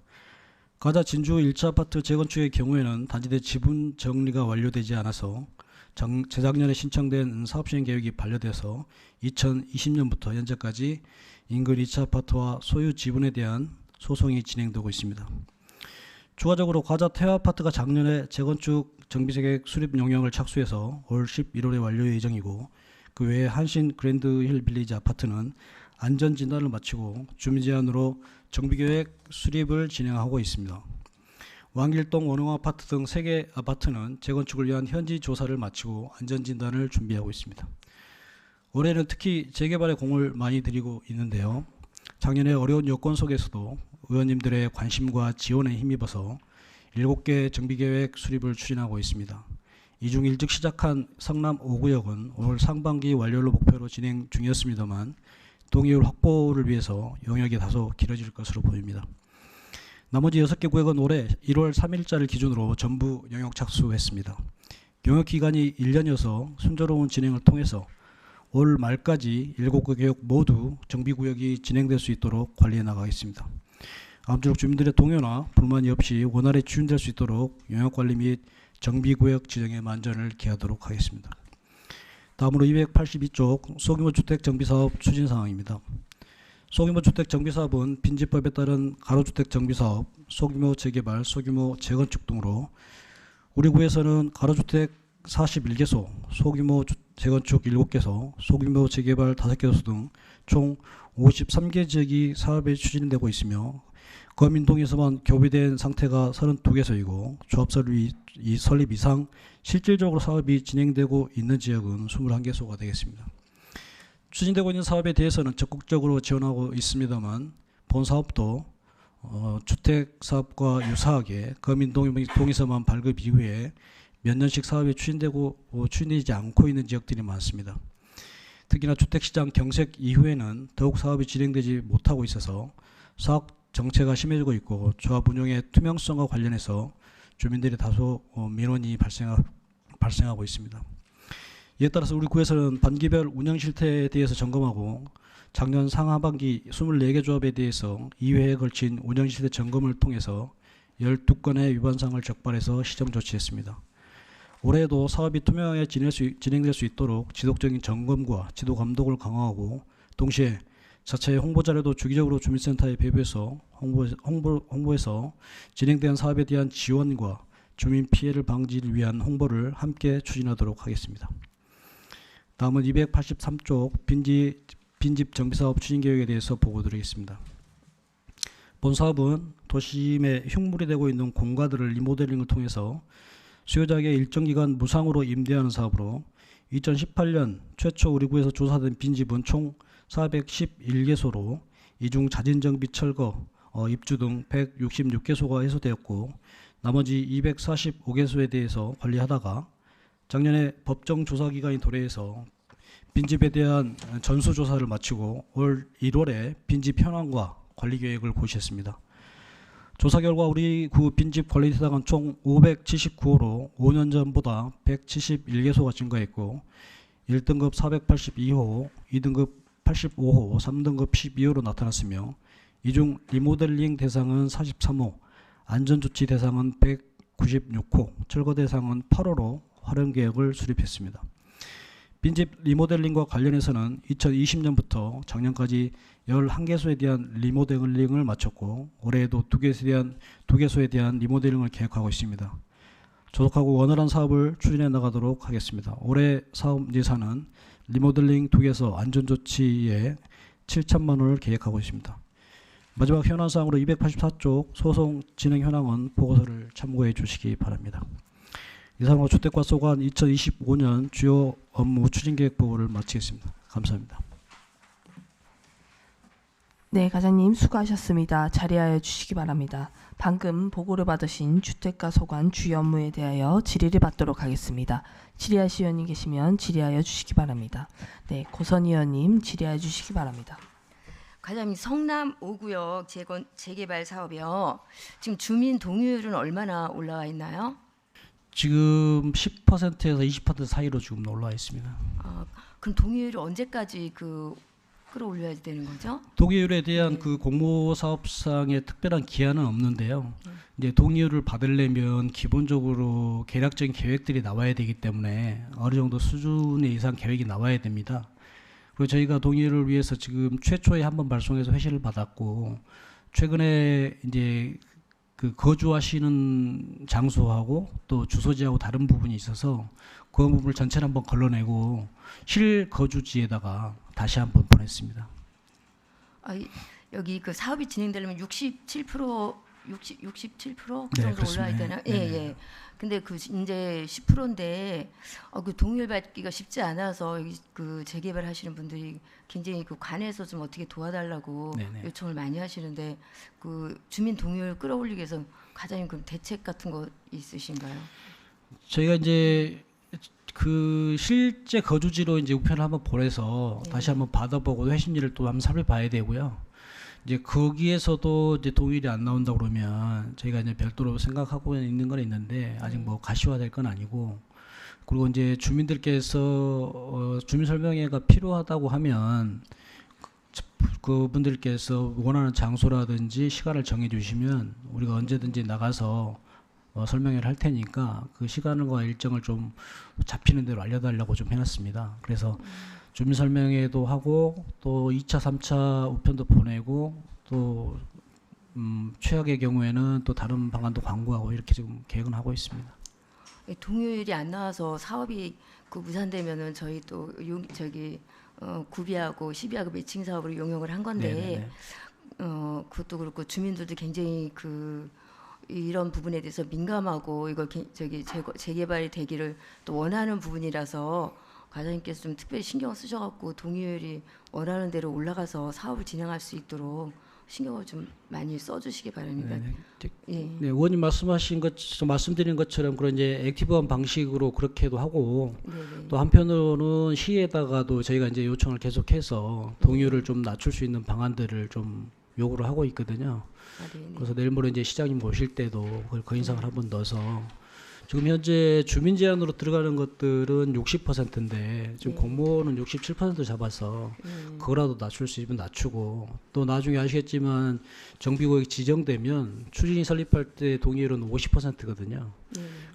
가자 진주 1차 아파트 재건축의 경우에는 단지대 지분 정리가 완료되지 않아서 재작년에 신청된 사업시행 계획이 반려돼서 2020년부터 현재까지 인근 2차 아파트와 소유 지분에 대한 소송이 진행되고 있습니다. 추가적으로 가자 태화 아파트가 작년에 재건축 정비계획 수립 용역을 착수해서 올 11월에 완료 예정이고 그 외에 한신 그랜드힐 빌리지 아파트는 안전진단을 마치고 주민 제안으로 정비계획 수립을 진행하고 있습니다. 왕길동 원흥아파트 등 3개 아파트는 재건축을 위한 현지 조사를 마치고 안전진단을 준비하고 있습니다. 올해는 특히 재개발에 공을 많이 들이고 있는데요. 작년에 어려운 여건 속에서도 의원님들의 관심과 지원에 힘입어서 7개 정비계획 수립을 추진하고 있습니다. 이 중 일찍 시작한 성남 5구역은 올 상반기 완료를 목표로 진행 중이었습니다만 동의율 확보를 위해서 용역이 다소 길어질 것으로 보입니다. 나머지 6개 구역은 올해 1월 3일자를 기준으로 전부 영역 착수했습니다. 영역 기간이 1년이어서 순조로운 진행을 통해서 올 말까지 7구역 모두 정비구역이 진행될 수 있도록 관리해 나가겠습니다. 아무쪼록 주민들의 동요나 불만이 없이 원활히 추진될 수 있도록 영역관리 및 정비구역 지정에 만전을 기하도록 하겠습니다. 다음으로 282쪽 소규모 주택 정비사업 추진 사항입니다. 소규모 주택 정비사업은 빈집법에 따른 가로주택 정비사업, 소규모 재개발, 소규모 재건축 등으로 우리 구에서는 가로주택 41개소, 소규모 재건축 7개소, 소규모 재개발 5개소 등 총 53개 지역이 사업에 추진되고 있으며 거민동에서만 교비된 상태가 32개소이고 조합 설립 이상 실질적으로 사업이 진행되고 있는 지역은 21개소가 되겠습니다. 추진되고 있는 사업에 대해서는 적극적으로 지원하고 있습니다만 본 사업도 주택 사업과 유사하게 거민동에서만 발급 이후에 몇 년씩 사업이 추진되지 않고 있는 지역들이 많습니다. 특히나 주택시장 경색 이후에는 더욱 사업이 진행되지 못하고 있어서 사업 정체가 심해지고 있고 조합 운영의 투명성과 관련해서 주민들이 다소 민원이 발생하고 있습니다. 이에 따라서 우리 구에서는 반기별 운영 실태에 대해서 점검하고 작년 상하반기 24개 조합에 대해서 2회에 걸친 운영 실태 점검을 통해서 12건의 위반사항을 적발해서 시정 조치했습니다. 올해에도 사업이 투명하게 진행될 수 있도록 지속적인 점검과 지도 감독을 강화하고 동시에 자체의 홍보 자료도 주기적으로 주민센터에 배부해서 홍보해서 진행된 사업에 대한 지원과 주민 피해를 방지를 위한 홍보를 함께 추진하도록 하겠습니다. 다음은 283쪽 빈집 정비사업 추진 계획에 대해서 보고드리겠습니다. 본 사업은 도심에 흉물이 되고 있는 공가들을 리모델링을 통해서 수요자에게 일정 기간 무상으로 임대하는 사업으로 2018년 최초 우리 구에서 조사된 빈집은 총 411개소로 이 중 자진정비 철거, 입주 등 166개소가 해소되었고 나머지 245개소에 대해서 관리하다가 작년에 법정 조사 기간이 도래해서 빈집에 대한 전수조사를 마치고 올 1월에 빈집 현황과 관리 계획을 고시했습니다. 조사 결과 우리 구 빈집 관리 대상은 총 579호로 5년 전보다 171개소가 증가했고 1등급 482호, 2등급 85호, 3등급 12호로 나타났으며 이 중 리모델링 대상은 43호, 안전조치 대상은 196호, 철거 대상은 8호로 활용 계획을 수립했습니다. 빈집 리모델링과 관련해서는 2020년부터 작년까지 11개소에 대한 리모델링을 마쳤고 올해에도 2개소에 대한 리모델링을 계획하고 있습니다. 조속하고 원활한 사업을 추진해 나가도록 하겠습니다. 올해 사업 예산은 리모델링 2개소 안전조치에 7천만 원을 계획하고 있습니다. 마지막 현황사항으로 284쪽 소송 진행 현황은 보고서를 참고해 주시기 바랍니다. 이상으로 주택과 소관 2025년 주요 업무 추진계획 보고를 마치겠습니다. 감사합니다. 네, 과장님 수고하셨습니다. 자리하여 주시기 바랍니다. 방금 보고를 받으신 주택과 소관 주요 업무에 대하여 질의를 받도록 하겠습니다. 질의하실 의원님 계시면 질의하여 주시기 바랍니다. 네, 고선 의원님 질의하여 주시기 바랍니다. 과장님 성남 5구역 재개발 사업이요. 지금 주민 동의율은 얼마나 올라와 있나요? 지금 10%에서 20% 사이로 지금 올라와 있습니다. 그럼 동의율을 언제까지 끌어올려야 되는 거죠? 동의율에 대한 그 공모사업상의 특별한 기한은 없는데요. 이제 동의율을 받으려면 기본적으로 계략적인 계획들이 나와야 되기 때문에 어느 정도 수준의 이상 계획이 나와야 됩니다. 그리고 저희가 동의율을 위해서 지금 최초에 한번 발송해서 회시를 받았고 최근에 이제 그 거주하시는 장소하고 또 주소지하고 다른 부분이 있어서 그 부분을 전체를 한번 걸러내고 실거주지에다가 다시 한번 보냈습니다. 여기 그 사업이 진행되려면 67% 그 네, 정도 그렇습니다. 올라야 되나? 네, 예, 네. 예. 근데 그 이제 10%인데 그 동의를 받기가 쉽지 않아서 그 재개발 하시는 분들이 굉장히 그 관에서 좀 어떻게 도와달라고 네, 네. 요청을 많이 하시는데 그 주민 동의를 끌어올리기 위해서 과장님 그럼 대책 같은 거 있으신가요? 저희가 이제 그 실제 거주지로 이제 우편을 한번 보내서 네. 다시 한번 받아보고 회신지를 또 한번 살펴봐야 되고요. 이제 거기에서도 이제 동일이 안 나온다 그러면 저희가 이제 별도로 생각하고 있는 건 있는데 아직 뭐 가시화될 건 아니고, 그리고 이제 주민들께서 주민 설명회가 필요하다고 하면 그분들께서 원하는 장소라든지 시간을 정해 주시면 우리가 언제든지 나가서 설명회를 할 테니까 그 시간과 일정을 좀 잡히는 대로 알려달라고 좀 해놨습니다. 그래서 주민 설명회도 하고 또 2차, 3차 우편도 보내고 또 최악의 경우에는 또 다른 방안도 광고하고 이렇게 지금 계획은 하고 있습니다. 동요율이 안 나와서 사업이 그 무산되면은 저희 또 구비하고 12하고 매칭 사업으로 용역을 한 건데 그것도 그렇고 주민들도 굉장히 이런 부분에 대해서 민감하고 이걸 재개발이 되기를 또 원하는 부분이라서 과장님께서 좀 특별히 신경을 쓰셔갖고 동의율이 원하는 대로 올라가서 사업을 진행할 수 있도록 신경을 좀 많이 써주시기 바랍니다. 예. 네, 의원님 말씀드린 것처럼 그런 이제 액티브한 방식으로 그렇게도 하고 네네. 또 한편으로는 시에다가도 저희가 이제 요청을 계속해서 동의율을 좀 낮출 수 있는 방안들을 좀 요구를 하고 있거든요. 네네. 그래서 내일 모레 이제 시장님 오실 때도 그걸 건의사항을 한번 넣어서 지금 현재 주민 제한으로 들어가는 것들은 60%인데 지금 네. 공무원은 67% 잡아서 그거라도 낮출 수 있으면 낮추고, 또 나중에 아시겠지만 정비구역이 지정되면 추진이 설립할 때 동의율은 50%거든요.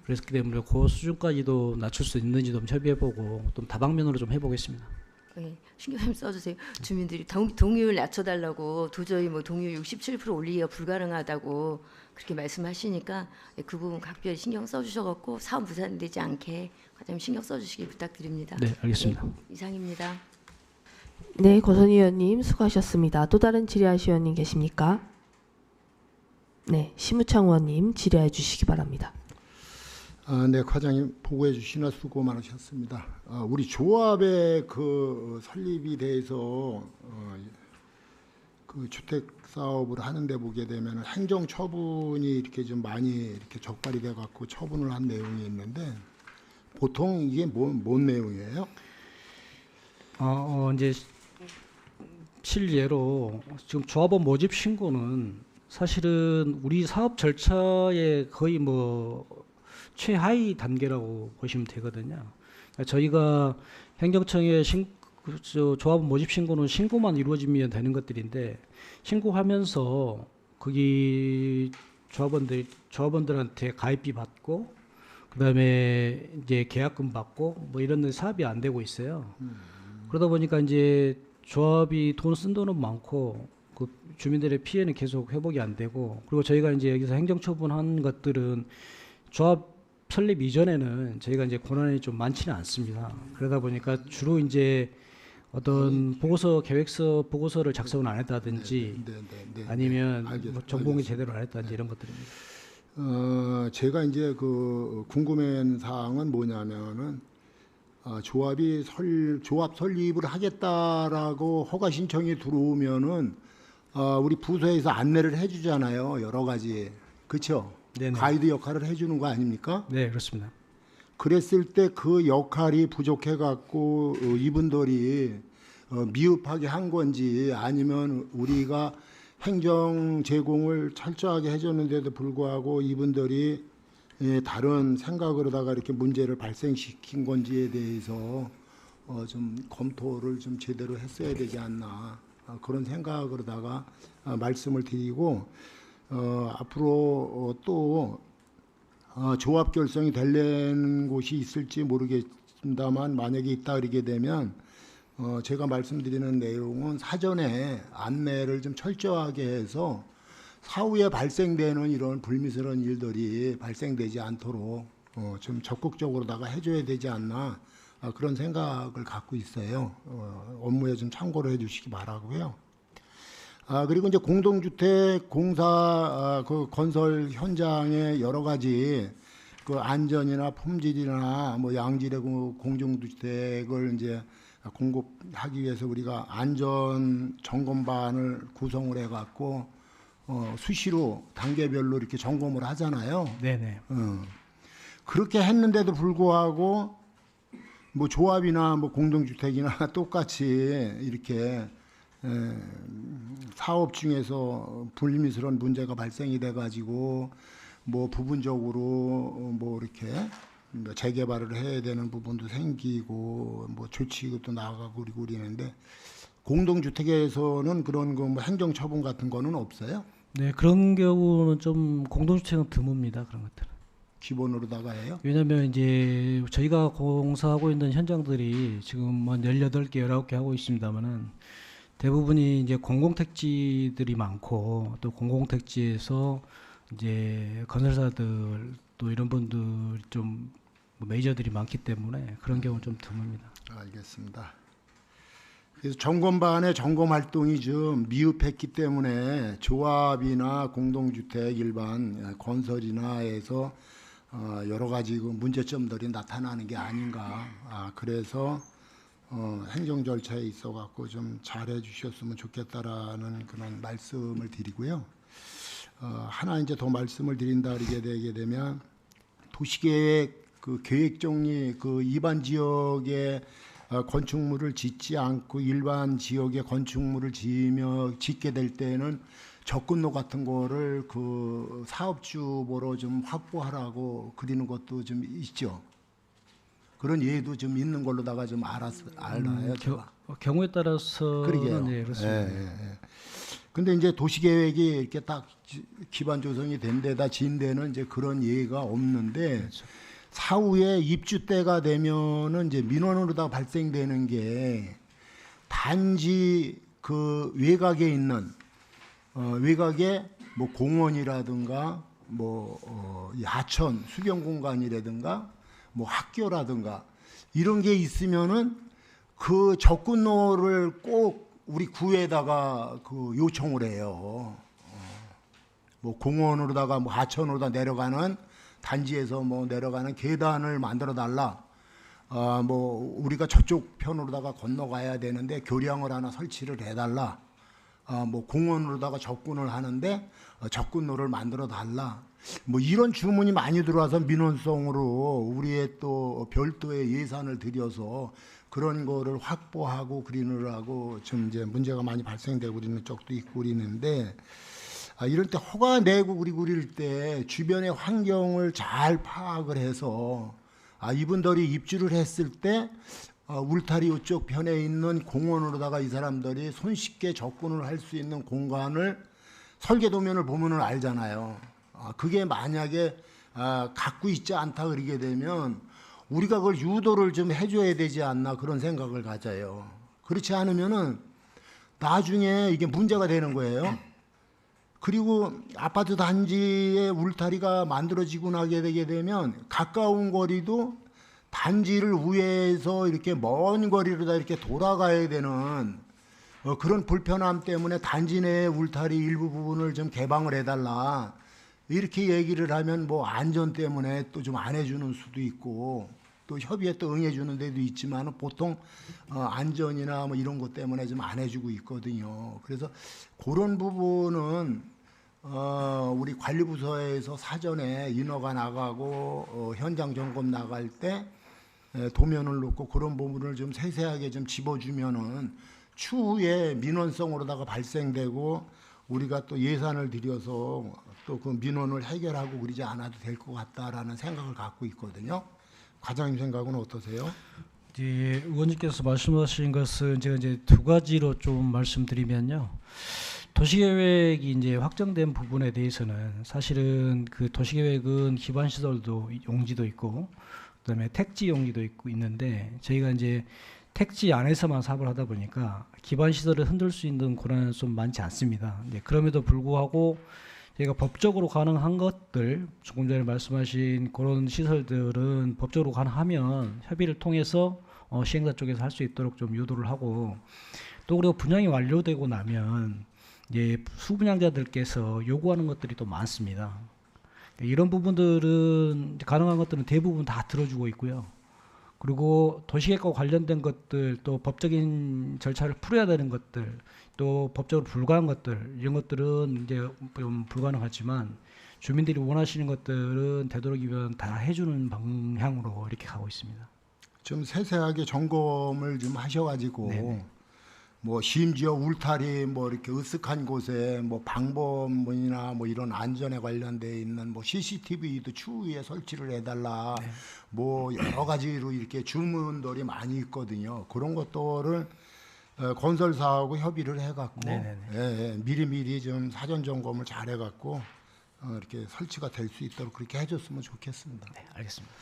그렇기 때문에 그 수준까지도 낮출 수 있는지 좀 협의해보고 좀 다방면으로 좀 해보겠습니다. 네, 신경 좀 써주세요. 주민들이 동의율 낮춰달라고 도저히 뭐 동의율 67% 올리기가 불가능하다고 그렇게 말씀하시니까 그 부분 각별히 신경 써주셔갖고 사업 무산되지 않게 과장님 신경 써주시기 부탁드립니다. 네, 알겠습니다. 네, 이상입니다. 네, 권선희 의원님 수고하셨습니다. 또 다른 질의하실 의원님 계십니까? 네, 심우창 의원님 질의해 주시기 바랍니다. 네, 과장님 보고해 주시나 수고 많으셨습니다. 우리 조합의 그 설립이 대해서 그 주택 사업을 하는데 보게 되면 행정 처분이 이렇게 좀 많이 이렇게 적발이 돼 갖고 처분을 한 내용이 있는데 보통 이게 뭔 내용이에요? 이제 실예로 지금 조합원 모집 신고는 사실은 우리 사업 절차의 거의 뭐 최하위 단계라고 보시면 되거든요. 그러니까 저희가 행정청에 조합원 모집 신고는 신고만 이루어지면 되는 것들인데, 신고하면서 거기 조합원들한테 가입비 받고 그다음에 이제 계약금 받고 뭐 이런 사업이 안 되고 있어요. 그러다 보니까 이제 조합이 돈 쓴 돈은 많고 그 주민들의 피해는 계속 회복이 안 되고, 그리고 저희가 이제 여기서 행정처분한 것들은 조합 설립 이전에는 저희가 이제 권한이 좀 많지는 않습니다. 그러다 보니까 주로 이제 어떤 계획서 보고서를 작성을 안 했다든지 아니면 뭐 정봉이 제대로 안 했다든지 이런 것들입니다. 제가 이제 그 궁금한 사항은 뭐냐면은 조합 설립을 하겠다라고 허가 신청이 들어오면은 우리 부서에서 안내를 해주잖아요. 여러 가지, 그렇죠? 네네. 가이드 역할을 해주는 거 아닙니까? 네, 그렇습니다. 그랬을 때 그 역할이 부족해 갖고 이분들이 미흡하게 한 건지, 아니면 우리가 행정 제공을 철저하게 해줬는데도 불구하고 이분들이 다른 생각으로다가 이렇게 문제를 발생시킨 건지에 대해서 좀 검토를 좀 제대로 했어야 되지 않나, 그런 생각으로다가 말씀을 드리고, 앞으로 또 조합 결성이 되는 곳이 있을지 모르겠습니다만 만약에 있다 그러게 되면 제가 말씀드리는 내용은 사전에 안내를 좀 철저하게 해서 사후에 발생되는 이런 불미스러운 일들이 발생되지 않도록 좀 적극적으로다가 해줘야 되지 않나, 그런 생각을 갖고 있어요. 업무에 좀 참고를 해주시기 바라고요. 그리고 이제 공동주택 공사 그 건설 현장의 여러 가지 그 안전이나 품질이나 뭐 양질의 공동주택을 이제 공급하기 위해서 우리가 안전 점검반을 구성을 해갖고 수시로 단계별로 이렇게 점검을 하잖아요. 네네. 그렇게 했는데도 불구하고 뭐 조합이나 뭐 공동주택이나 똑같이 이렇게 사업 중에서 불미스러운 문제가 발생이 돼가지고 뭐 부분적으로 뭐 이렇게 재개발을 해야 되는 부분도 생기고 뭐 조치도 나가고 그리고 그러는데 공동주택에서는 그런 거 뭐 행정처분 같은 거는 없어요? 네, 그런 경우는 좀 공동주택은 드뭅니다. 그런 것들은. 기본으로다가 해요? 왜냐하면 이제 저희가 공사하고 있는 현장들이 지금 한 18개, 19개 하고 있습니다만은 대부분이 이제 공공택지들이 많고 또 공공택지에서 이제 건설사들 또 이런 분들 좀 메이저들이 많기 때문에 그런 경우는 좀 드뭅니다. 알겠습니다. 그래서 점검반의 점검 활동이 좀 미흡했기 때문에 조합이나 공동주택 일반 건설이나 해서 여러 가지 그 문제점들이 나타나는 게 아닌가. 그래서 행정 절차에 있어 갖고 좀 잘해 주셨으면 좋겠다라는 그런 말씀을 드리고요. 하나 이제 더 말씀을 드린다 그러게 되게 되면 도시계획 그 계획 정리 그 일반 지역에 건축물을 짓지 않고 일반 지역에 건축물을 짓게 될 때는 접근로 같은 거를 그 사업주보로 좀 확보하라고 그리는 것도 좀 있죠. 그런 예도 좀 있는 걸로다가 좀 알아요. 제가. 경우에 따라서는 그러게요. 네, 그렇습니다. 근데 이제 도시계획이 이렇게 딱 기반 조성이 된 데다 지은 데는 이제 그런 예가 없는데 그렇죠. 사후에 입주 때가 되면은 이제 민원으로다 발생되는 게 단지 그 외곽에 있는 외곽에 뭐 공원이라든가 뭐 야천 수변 공간이라든가 뭐 학교라든가 이런 게 있으면은 그 접근로를 꼭 우리 구에다가 그 요청을 해요. 뭐 공원으로다가 뭐 하천으로다 내려가는 단지에서 뭐 내려가는 계단을 만들어 달라. 뭐 우리가 저쪽 편으로다가 건너가야 되는데 교량을 하나 설치를 해달라. 뭐 공원으로다가 접근을 하는데 접근로를 만들어 달라. 뭐 이런 주문이 많이 들어와서 민원성으로 우리의 또 별도의 예산을 들여서 그런 거를 확보하고 그리느라고 좀 이제 문제가 많이 발생되고 그러는 쪽도 있고 그러는데 이럴 때 허가 내고 그릴 때 주변의 환경을 잘 파악을 해서 이분들이 입주를 했을 때 울타리 이쪽 편에 있는 공원으로다가 이 사람들이 손쉽게 접근을 할 수 있는 공간을 설계도면을 보면은 알잖아요. 그게 만약에 갖고 있지 않다 그러게 되면 우리가 그걸 유도를 좀 해줘야 되지 않나 그런 생각을 가져요. 그렇지 않으면은 나중에 이게 문제가 되는 거예요. 그리고 아파트 단지에 울타리가 만들어지고 나게 되게 되면 가까운 거리도 단지를 우회해서 이렇게 먼 거리로 다 이렇게 돌아가야 되는 그런 불편함 때문에 단지 내 울타리 일부 부분을 좀 개방을 해달라. 이렇게 얘기를 하면 뭐 안전 때문에 또 좀 안 해주는 수도 있고 또 협의에 또 응해주는 데도 있지만 보통 안전이나 뭐 이런 것 때문에 좀 안 해주고 있거든요. 그래서 그런 부분은 우리 관리부서에서 사전에 인허가 나가고 현장 점검 나갈 때 도면을 놓고 그런 부분을 좀 세세하게 좀 집어주면은 추후에 민원성으로다가 발생되고 우리가 또 예산을 들여서 또 그 민원을 해결하고 그러지 않아도 될 것 같다라는 생각을 갖고 있거든요. 과장님 생각은 어떠세요? 예, 의원님께서 말씀하신 것은 제가 이제 두 가지로 좀 말씀드리면요. 도시계획이 이제 확정된 부분에 대해서는 사실은 그 도시계획은 기반 시설도 용지도 있고 그다음에 택지 용지도 있는데 저희가 이제 택지 안에서만 사업을 하다 보니까 기반 시설을 흔들 수 있는 권한은 좀 많지 않습니다. 네, 그럼에도 불구하고 저희가 법적으로 가능한 것들 조금 전에 말씀하신 그런 시설들은 법적으로 가능하면 협의를 통해서 시행사 쪽에서 할 수 있도록 좀 유도를 하고 또 그리고 분양이 완료되고 나면 이제 수분양자들께서 요구하는 것들이 또 많습니다. 이런 부분들은 가능한 것들은 대부분 다 들어주고 있고요. 그리고 도시계획과 관련된 것들 또 법적인 절차를 풀어야 되는 것들 또 법적으로 불가한 것들 이런 것들은 이제 좀 불가능하지만 주민들이 원하시는 것들은 되도록이면 다 해주는 방향으로 이렇게 가고 있습니다. 좀 세세하게 점검을 좀 하셔가지고 네네. 뭐 심지어 울타리 뭐 이렇게 으슥한 곳에 뭐 방범이나 뭐 이런 안전에 관련돼 있는 뭐 CCTV도 추후에 설치를 해달라. 뭐 여러 가지로 이렇게 주문들이 많이 있거든요. 그런 것들을 건설사하고 협의를 해갖고 미리미리 좀 사전 점검을 잘 해갖고 이렇게 설치가 될 수 있도록 그렇게 해줬으면 좋겠습니다. 네, 알겠습니다.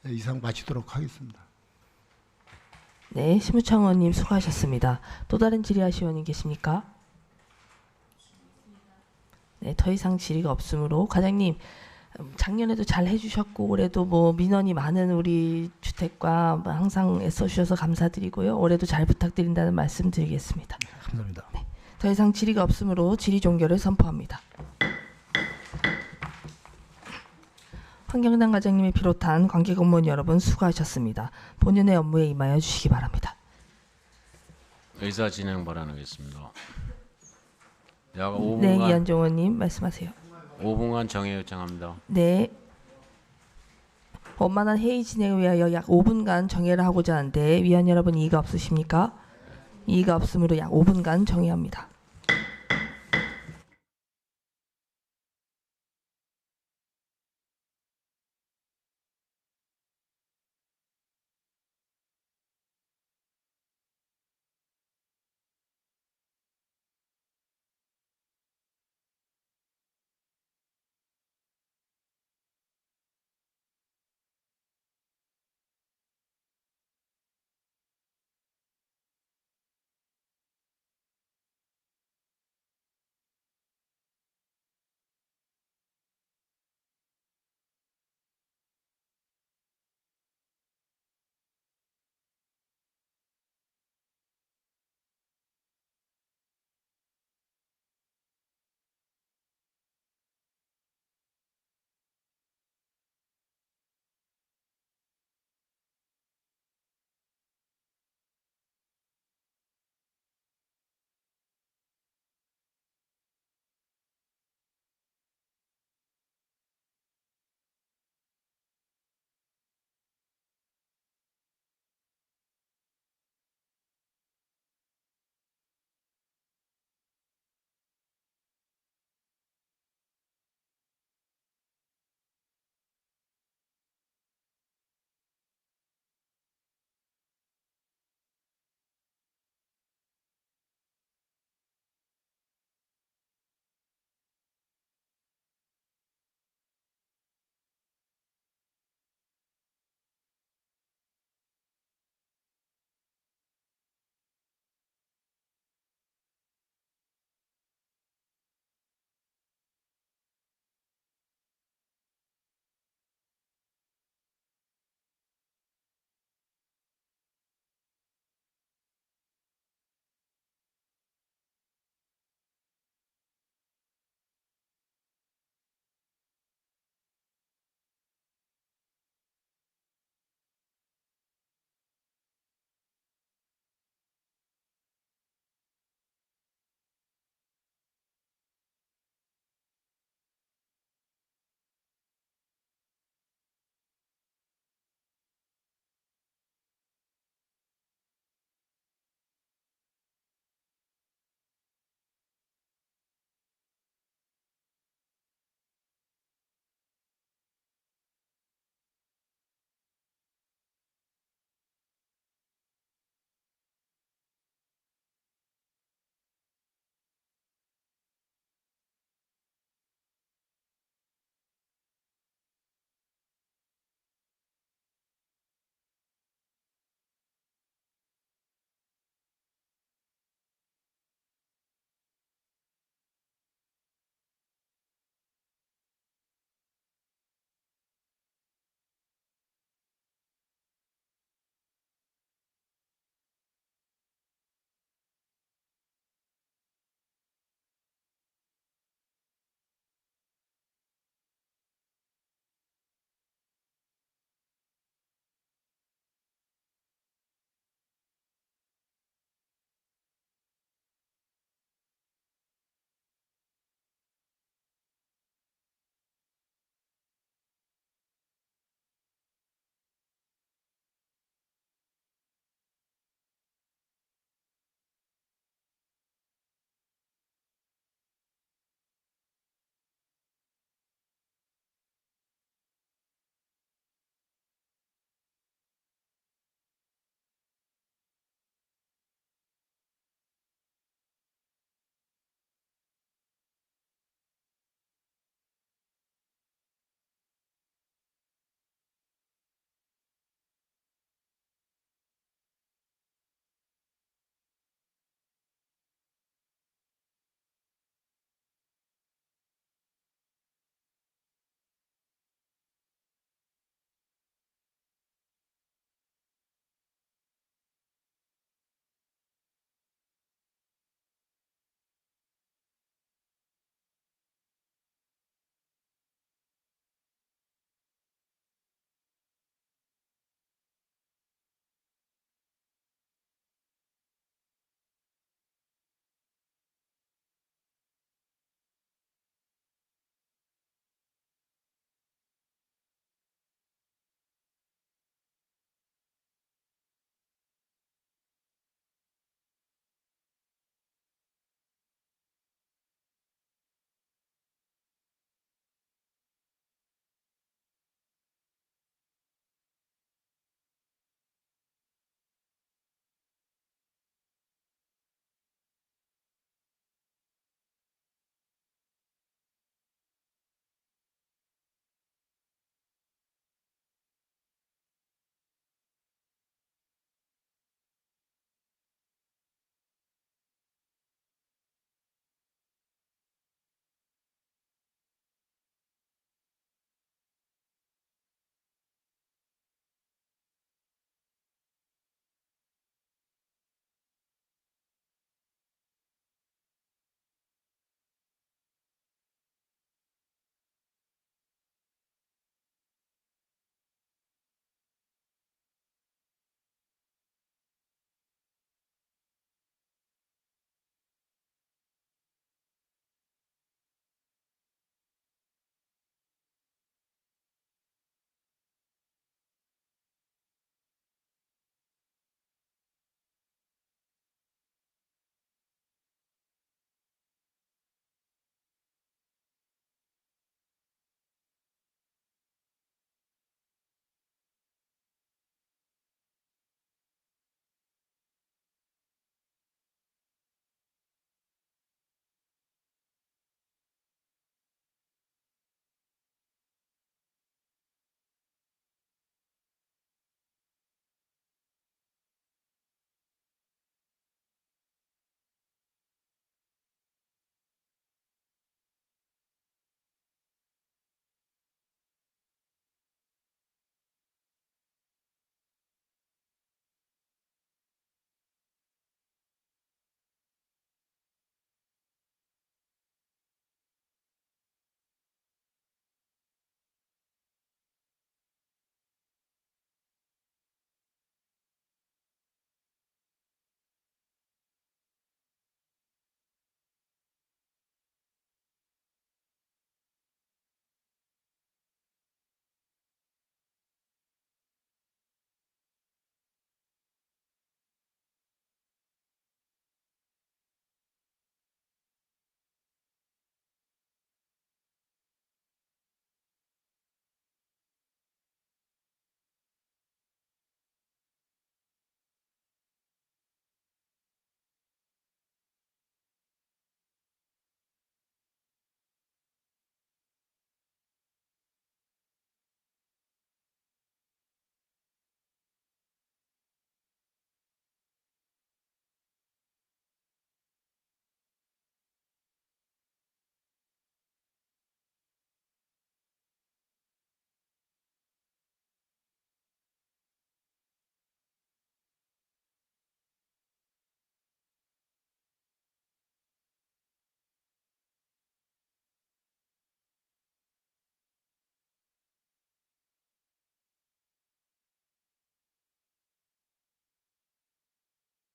이상 마치도록 하겠습니다. 네, 심우창 의원님 수고하셨습니다. 또 다른 질의하실 의원님 계십니까? 네, 더 이상 질의가 없으므로 과장님 작년에도 잘 해주셨고 올해도 뭐 민원이 많은 우리 주택과 뭐 항상 애써주셔서 감사드리고요. 올해도 잘 부탁드린다는 말씀드리겠습니다. 감사합니다. 네, 더 이상 질의가 없으므로 질의 종결을 선포합니다. 환경당 과장님을 비롯한 관계 공무원 여러분 수고하셨습니다. 본연의 업무에 임하여 주시기 바랍니다. 의사 진행 발언하겠습니다. 약 5분간 네, 이한종 의원님 말씀하세요. 5분간 정해 요청합니다. 네. 원만한 회의 진행을 위하여 약 5분간 정회를 하고자 하는데 위원 여러분 이의가 없으십니까? 이의가 없으므로 약 5분간 정회합니다.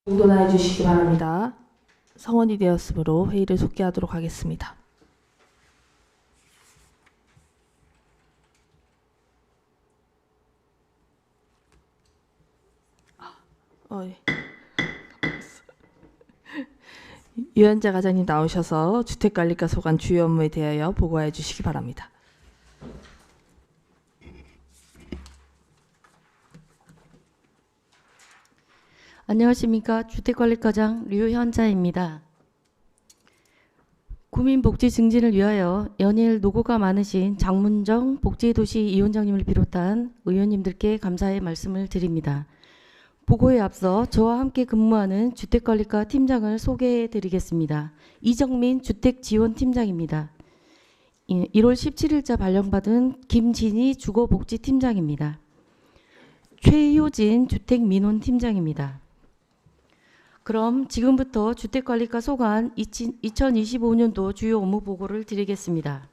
공론화해 주시기 바랍니다. 성원이 되었으므로 회의를 속기하도록 하겠습니다. 예. 유현자 과장님 나오셔서 주택관리과 소관 주요 업무에 대하여 보고해 주시기 바랍니다. 안녕하십니까. 주택관리과장 류현자입니다. 국민복지 증진을 위하여 연일 노고가 많으신 장문정 복지도시 위원장님을 비롯한 의원님들께 감사의 말씀을 드립니다. 보고에 앞서 저와 함께 근무하는 주택관리과 팀장을 소개해 드리겠습니다. 이정민 주택지원팀장입니다. 1월 17일자 발령받은 김진희 주거복지팀장입니다. 최효진 주택민원팀장입니다. 그럼 지금부터 주택관리과 소관 2025년도 주요 업무 보고를 드리겠습니다.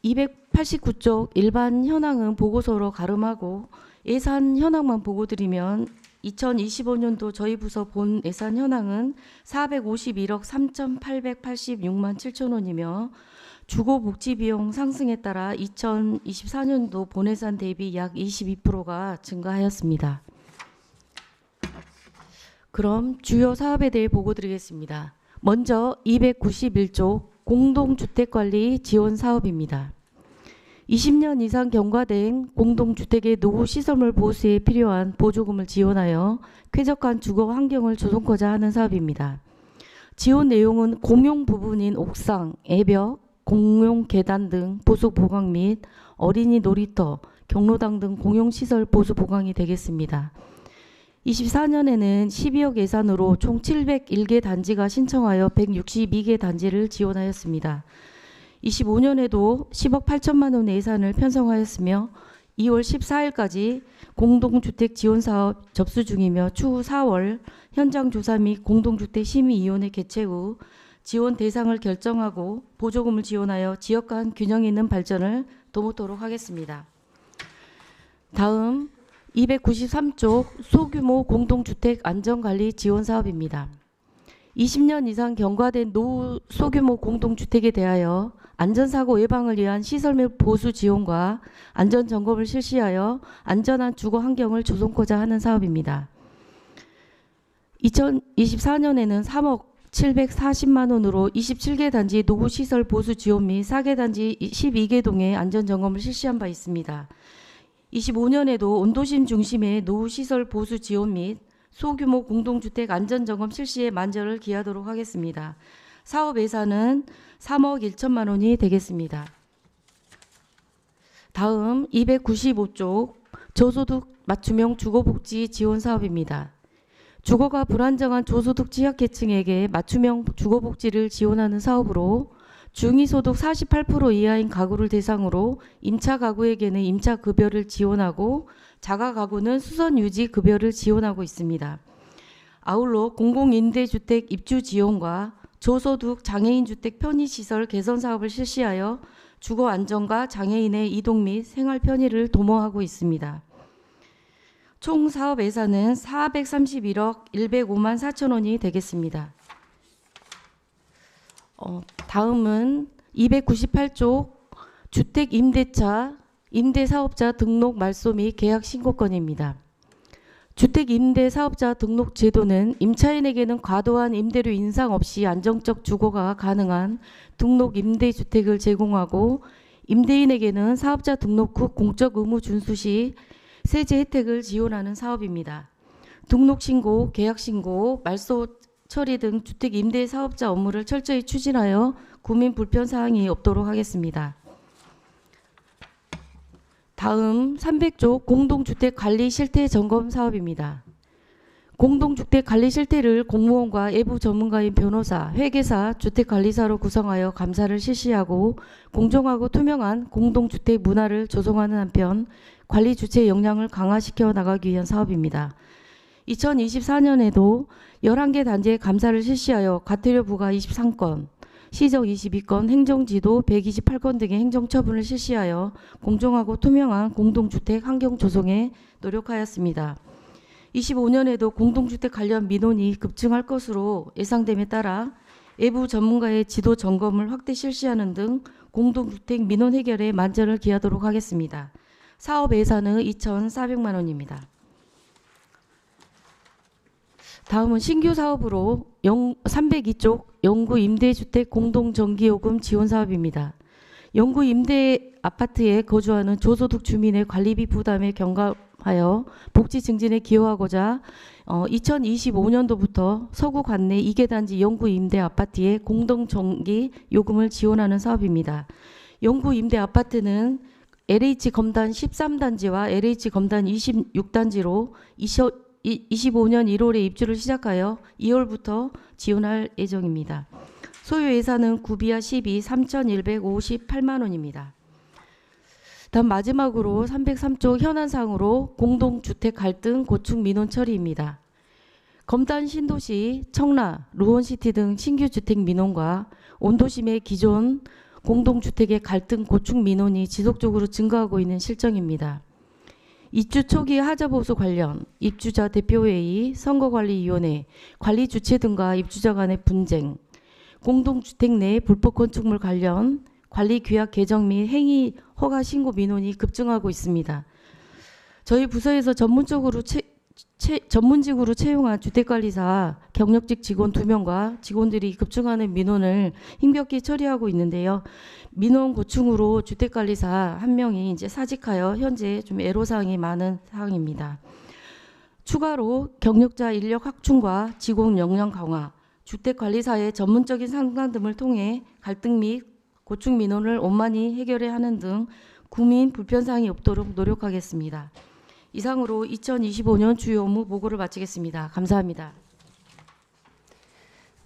289쪽 일반 현황은 보고서로 가름하고 예산 현황만 보고 드리면 2025년도 저희 부서 본 예산 현황은 451억 3,886만 7천 원이며 주거복지 비용 상승에 따라 2024년도 본 예산 대비 약 22%가 증가하였습니다. 그럼 주요 사업에 대해 보고 드리겠습니다. 먼저 291조 공동주택관리 지원 사업입니다. 20년 이상 경과된 공동주택의 노후 시설물 보수에 필요한 보조금을 지원하여 쾌적한 주거 환경을 조성하고자 하는 사업입니다. 지원 내용은 공용 부분인 옥상, 애벽, 공용 계단 등 보수 보강 및 어린이 놀이터, 경로당 등 공용시설 보수 보강이 되겠습니다. 24년에는 12억 예산으로 총 701개 단지가 신청하여 162개 단지를 지원하였습니다. 25년에도 10억 8천만 원의 예산을 편성하였으며 2월 14일까지 공동주택 지원사업 접수 중이며 추후 4월 현장 조사 및 공동주택심의위원회 개최 후 지원 대상을 결정하고 보조금을 지원하여 지역 간 균형 있는 발전을 도모토록 하겠습니다. 다음 293쪽 소규모 공동주택 안전관리 지원 사업입니다. 20년 이상 경과된 노후 소규모 공동주택에 대하여 안전사고 예방을 위한 시설 및 보수 지원과 안전점검을 실시하여 안전한 주거 환경을 조성하고자 하는 사업입니다. 2024년에는 3억 740만 원으로 27개 단지 노후시설 보수 지원 및 4개 단지 12개 동의 안전점검을 실시한 바 있습니다. 25년에도 온도심 중심의 노후시설 보수 지원 및 소규모 공동주택 안전점검 실시에 만전을 기하도록 하겠습니다. 사업 예산은 3억 1천만 원이 되겠습니다. 다음 295쪽 저소득 맞춤형 주거복지 지원 사업입니다. 주거가 불안정한 저소득 취약계층에게 맞춤형 주거복지를 지원하는 사업으로 중위소득 48% 이하인 가구를 대상으로 임차 가구에게는 임차 급여를 지원하고 자가 가구는 수선 유지 급여를 지원하고 있습니다. 아울러 공공임대주택 입주 지원과 저소득 장애인 주택 편의시설 개선 사업을 실시하여 주거 안정과 장애인의 이동 및 생활 편의를 도모하고 있습니다. 총 사업 예산은 431억 105만 4천 원이 되겠습니다. 다음은 298쪽 주택 임대차 임대사업자 등록 말소 및 계약 신고건입니다. 주택 임대사업자 등록 제도는 임차인에게는 과도한 임대료 인상 없이 안정적 주거가 가능한 등록 임대주택을 제공하고 임대인에게는 사업자 등록 후 공적 의무 준수 시 세제 혜택을 지원하는 사업입니다. 등록 신고, 계약 신고, 말소 처리 등 주택 임대 사업자 업무를 철저히 추진하여 구민 불편 사항이 없도록 하겠습니다. 다음 300조 공동주택 관리 실태 점검 사업입니다. 공동주택 관리 실태를 공무원과 외부 전문가인 변호사, 회계사, 주택관리사로 구성하여 감사를 실시하고 공정하고 투명한 공동주택 문화를 조성하는 한편 관리 주체 역량을 강화시켜 나가기 위한 사업입니다. 2024년에도 11개 단지의 감사를 실시하여 과태료 부과 23건, 시정 22건, 행정지도 128건 등의 행정처분을 실시하여 공정하고 투명한 공동주택 환경 조성에 노력하였습니다. 25년에도 공동주택 관련 민원이 급증할 것으로 예상됨에 따라 외부 전문가의 지도 점검을 확대 실시하는 등 공동주택 민원 해결에 만전을 기하도록 하겠습니다. 사업 예산은 2,400만 원입니다. 다음은 신규 사업으로 302쪽 영구 임대주택 공동전기요금 지원 사업입니다. 영구 임대 아파트에 거주하는 저소득 주민의 관리비 부담에 경감하여 복지 증진에 기여하고자 2025년도부터 서구 관내 2개 단지 영구 임대 아파트에 공동전기 요금을 지원하는 사업입니다. 영구 임대 아파트는 LH 검단 13단지와 LH 검단 26단지로 25년 1월에 입주를 시작하여 2월부터 지원할 예정입니다. 소요 예산은 구비와 12 3,158만 원입니다. 다음 마지막으로 303조 현안사항으로 공동주택 갈등 고충 민원 처리입니다. 검단 신도시, 청라, 루원시티 등 신규 주택 민원과 온도심의 기존 공동주택의 갈등 고충 민원이 지속적으로 증가하고 있는 실정입니다. 입주 초기 하자보수 관련, 입주자 대표회의, 선거관리위원회, 관리주체 등과 입주자 간의 분쟁, 공동주택 내 불법 건축물 관련 관리규약 개정 및 행위 허가 신고 민원이 급증하고 있습니다. 저희 부서에서 전문직으로 채용한 주택관리사 경력직 직원 2명과 직원들이 급증하는 민원을 힘겹게 처리하고 있는데요. 민원 고충으로 주택관리사 1명이 이제 사직하여 현재 좀 애로사항이 많은 상황입니다. 추가로 경력자 인력 확충과 직원 역량 강화, 주택관리사의 전문적인 상담 등을 통해 갈등 및 고충 민원을 원만히 해결해야 하는 등 구민 불편사항이 없도록 노력하겠습니다. 이상으로 2025년 주요 업무 보고를 마치겠습니다. 감사합니다.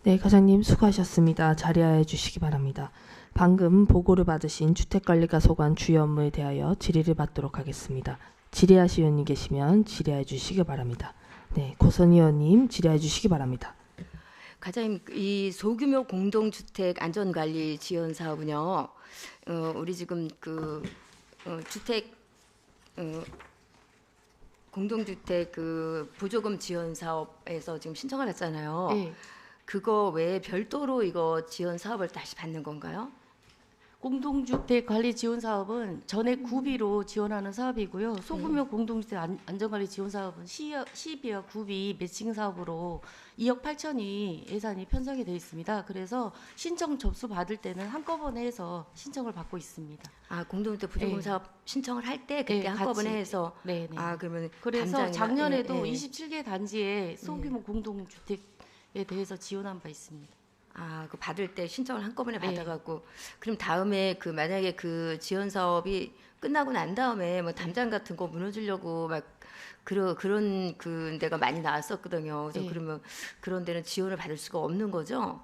네, 과장님 수고하셨습니다. 자리하여 주시기 바랍니다. 방금 보고를 받으신 주택관리과 소관 주요 업무에 대하여 질의를 받도록 하겠습니다. 질의하실 의원님 계시면 질의해 주시기 바랍니다. 네, 고선 의원님 질의해 주시기 바랍니다. 과장님, 이 소규모 공동주택 안전관리 지원 사업은요, 우리 지금 주택 공동주택 보조금 지원 사업에서 지금 신청을 했잖아요. 네. 그거 외에 별도로 이거 지원 사업을 다시 받는 건가요? 공동주택 관리 지원 사업은 전액 구비로 지원하는 사업이고요. 소규모 공동주택 안전관리 지원 사업은 시비와 구비 매칭 사업으로 2억 8천이 예산이 편성이 되어 있습니다. 그래서 신청 접수 받을 때는 한꺼번에 해서 신청을 받고 있습니다. 아, 공동주택 보조금 네. 사업 신청을 할 때 그때 네, 한꺼번에 같이. 해서 네, 네. 아, 그러면 그래서 담당이나- 작년에도 예, 예. 27개 단지에 소규모 공동주택에 대해서 지원한 바 있습니다. 아, 그 받을 때 신청을 한꺼번에 네. 받아갖고 그럼 다음에 만약에 그 지원 사업이 끝나고 난 다음에 뭐 담장 같은 거 무너지려고 막 그런 데가 많이 나왔었거든요. 그래서 네. 그러면 그런 데는 지원을 받을 수가 없는 거죠?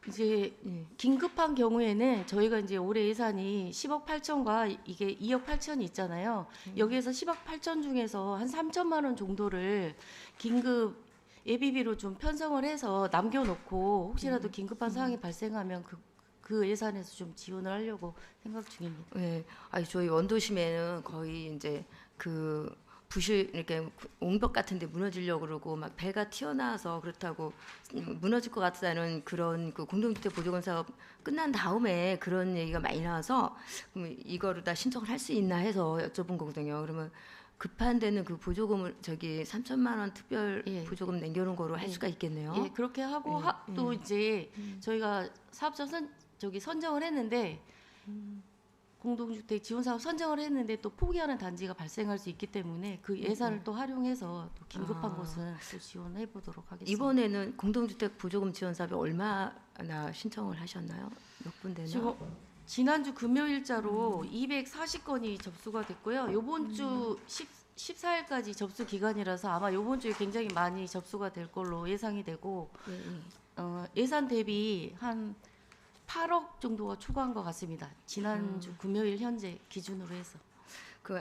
이제 긴급한 경우에는 저희가 이제 올해 예산이 10억 8천과 이게 2억 8천이 있잖아요. 여기에서 10억 8천 중에서 한 3천만 원 정도를 긴급 예비비로 좀 편성을 해서 남겨놓고 혹시라도 긴급한 상황이 발생하면 그 예산에서 좀 지원을 하려고 생각 중입니다. 네. 아니 저희 원도심에는 거의 이제 부실 이렇게 옹벽 같은데 무너지려고 그러고 막 배가 튀어나와서 그렇다고 무너질 것 같다는 그런 공동주택 보조금 사업 끝난 다음에 그런 얘기가 많이 나와서 그럼 이거를 다 신청을 할 수 있나 해서 여쭤본 거거든요. 그러면 급한 데는 그 보조금을 3천만 원 특별 예. 보조금 남겨놓은 거로 할 수가 있겠네요. 예, 그렇게 하고 또 이제 저희가 사업자 선정을 했는데 공동주택 지원 사업 선정을 했는데 또 포기하는 단지가 발생할 수 있기 때문에 그 예산을 또 활용해서 또 긴급한 곳은 또 지원해 보도록 하겠습니다. 이번에는 공동주택 보조금 지원 사업에 얼마나 신청을 하셨나요? 몇 군데나? 지금 지난주 금요일자로 240건이 접수가 됐고요. 이번 주 14일까지 접수 기간이라서 아마 이번 주에 굉장히 많이 접수가 될 걸로 예상이 되고 예산 대비 한 8억 정도가 초과한 것 같습니다. 지난주 금요일 현재 기준으로 해서.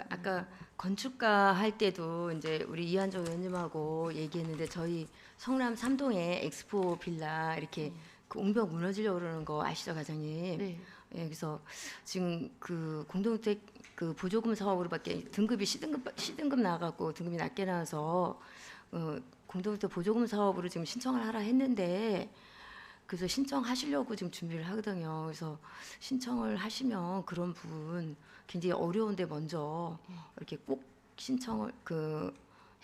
아까 건축가 할 때도 이제 우리 이한정 의원님하고 얘기했는데 저희 성남 3동에 엑스포 빌라 이렇게 옹벽 무너지려고 그러는 거 아시죠, 과장님? 네. 예, 그래서 지금 공동주택 그 보조금 사업으로밖에 등급이 C등급 나가고 등급이 낮게 나와서 공동주택 보조금 사업으로 지금 신청을 하라 했는데 그래서 신청하시려고 지금 준비를 하거든요. 그래서 신청을 하시면 그런 부분 굉장히 어려운데 먼저 이렇게 꼭 신청을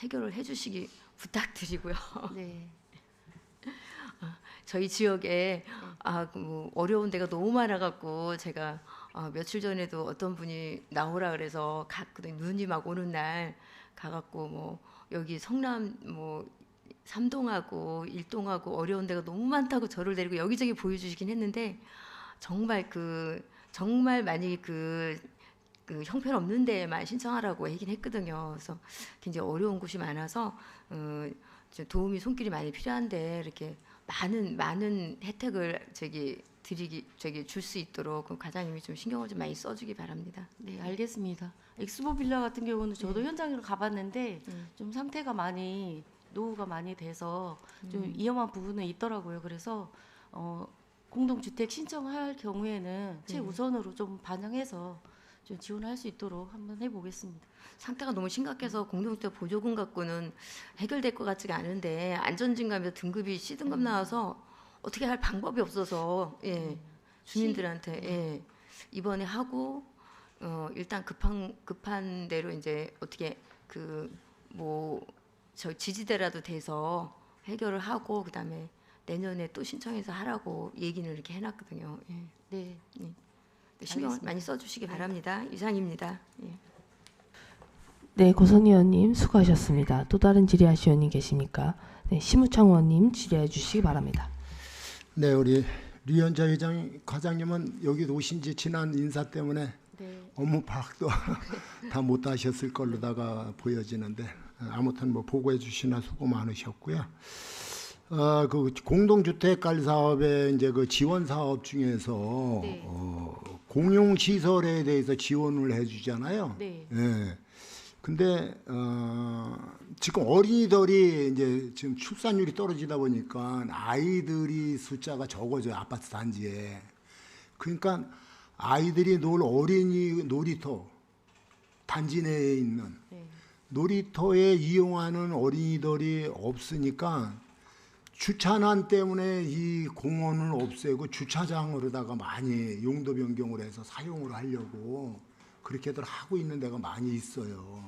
해결을 해주시기 부탁드리고요. 네. 저희 지역에 어려운 데가 너무 많아갖고 제가 며칠 전에도 어떤 분이 나오라 그래서 갔거든요. 눈이 막 오는 날 가갖고 뭐 여기 성남 뭐 삼동하고 일동하고 어려운 데가 너무 많다고 저를 데리고 여기저기 보여주시긴 했는데 정말 정말 많이 그 형편없는 데만 신청하라고 하긴 했거든요. 그래서 굉장히 어려운 곳이 많아서 도움이 손길이 많이 필요한데 이렇게 많은 혜택을 줄 수 있도록 그 과장님이 좀 신경을 좀 많이 써주기 바랍니다. 네, 알겠습니다. 엑스포 빌라 같은 경우는 저도 현장으로 가봤는데 좀 상태가 많이 노후가 많이 돼서 좀 위험한 부분은 있더라고요. 그래서 공동주택 신청할 경우에는 최우선으로 좀 반영해서 좀 지원할 수 있도록 한번 해보겠습니다. 상태가 너무 심각해서 공동주택 보조금 갖고는 해결될 것 같지가 않은데 안전진감에서 등급이 C등급 나와서 어떻게 할 방법이 없어서 주민들한테 이번에 하고 일단 급한 대로 이제 어떻게 저 지지대라도 돼서 해결을 하고 그다음에 내년에 또 신청해서 하라고 얘기는 이렇게 해놨거든요. 네. 신경 알겠습니다. 많이 써주시기 바랍니다. 이상입니다. 네, 고선 의원님 수고하셨습니다. 또 다른 질의하실 의원님 계십니까? 네, 심우창 의원님 질의해 주시기 바랍니다. 네, 우리 류현자 과장님은 여기 오신 지 지난 인사 때문에 네. 업무 파악도 다 못 하셨을 걸로다가 보여지는데 아무튼 뭐 보고해 주시나 수고 많으셨고요. 그 공동주택 관리 사업의 이제 그 지원 사업 중에서 네. 공용 시설에 대해서 지원을 해주잖아요. 네. 예. 근데 지금 어린이들이 이제 지금 출산율이 떨어지다 보니까 아이들이 숫자가 적어져요, 아파트 단지에. 그러니까 아이들이 놀 어린이 놀이터 단지 내에 있는 놀이터에 이용하는 어린이들이 없으니까 주차난 때문에 이 공원을 없애고 주차장으로다가 많이 용도 변경을 해서 사용을 하려고 그렇게들 하고 있는 데가 많이 있어요.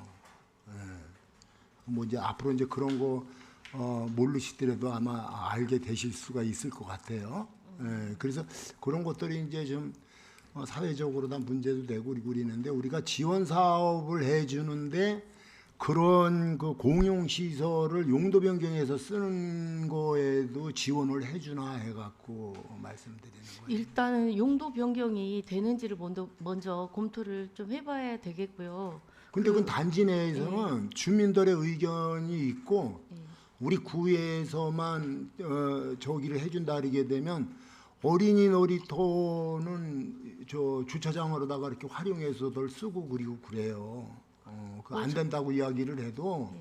뭐 이제 앞으로 이제 그런 거 모르시더라도 아마 알게 되실 수가 있을 것 같아요. 그래서 그런 것들이 이제 좀 사회적으로 다 문제도 되고 그리는데 우리가 지원 사업을 해주는데 그런 그 공용 시설을 용도 변경해서 쓰는 거에도 지원을 해주나 해갖고 말씀드리는 거예요. 일단은 용도 변경이 되는지를 먼저 검토를 좀 해봐야 되겠고요. 근데 그건 단지 내에서는 주민들의 의견이 있고 우리 구에서만 저기를 해준다 하게 되면 어린이 놀이터는 저 주차장으로다가 이렇게 활용해서들 쓰고 그리고 그래요. 안 된다고 이야기를 해도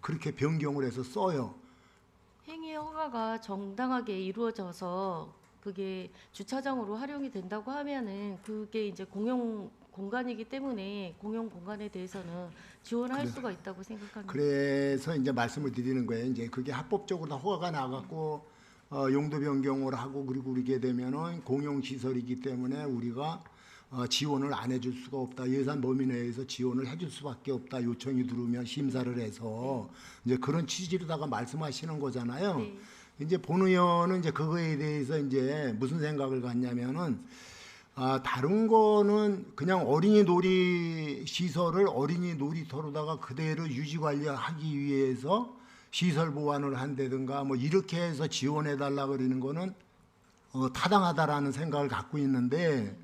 그렇게 변경을 해서 써요. 행위 허가가 정당하게 이루어져서 그게 주차장으로 활용이 된다고 하면은 그게 이제 공용 공간이기 때문에 공용 공간에 대해서는 지원할 수가 있다고 생각합니다. 그래서 이제 말씀을 드리는 거예요. 이제 그게 합법적으로 다 허가가 나갔고 용도 변경을 하고 그리고 그러게 되면은 공용 시설이기 때문에 우리가 지원을 안 해줄 수가 없다. 예산 범위 내에서 지원을 해줄 수밖에 없다. 요청이 들어오면 심사를 해서 이제 그런 취지로다가 말씀하시는 거잖아요. 네. 이제 본 의원은 이제 그거에 대해서 이제 무슨 생각을 갖냐면은 다른 거는 그냥 어린이 놀이 시설을 어린이 놀이터로다가 그대로 유지 관리하기 위해서 시설 보완을 한다든가 뭐 이렇게 해서 지원해 달라 그러는 거는 타당하다라는 생각을 갖고 있는데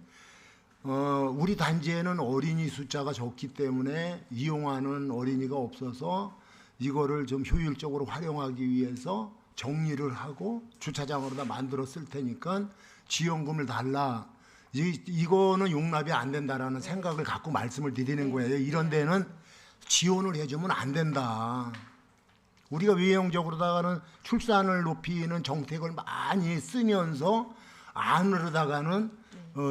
우리 단지에는 어린이 숫자가 적기 때문에 이용하는 어린이가 없어서 이거를 좀 효율적으로 활용하기 위해서 정리를 하고 주차장으로 다 만들었을 테니까 지원금을 달라. 이거는 용납이 안 된다라는 생각을 갖고 말씀을 드리는 거예요. 이런 데는 지원을 해주면 안 된다. 우리가 외형적으로다가는 출산을 높이는 정책을 많이 쓰면서 안으로다가는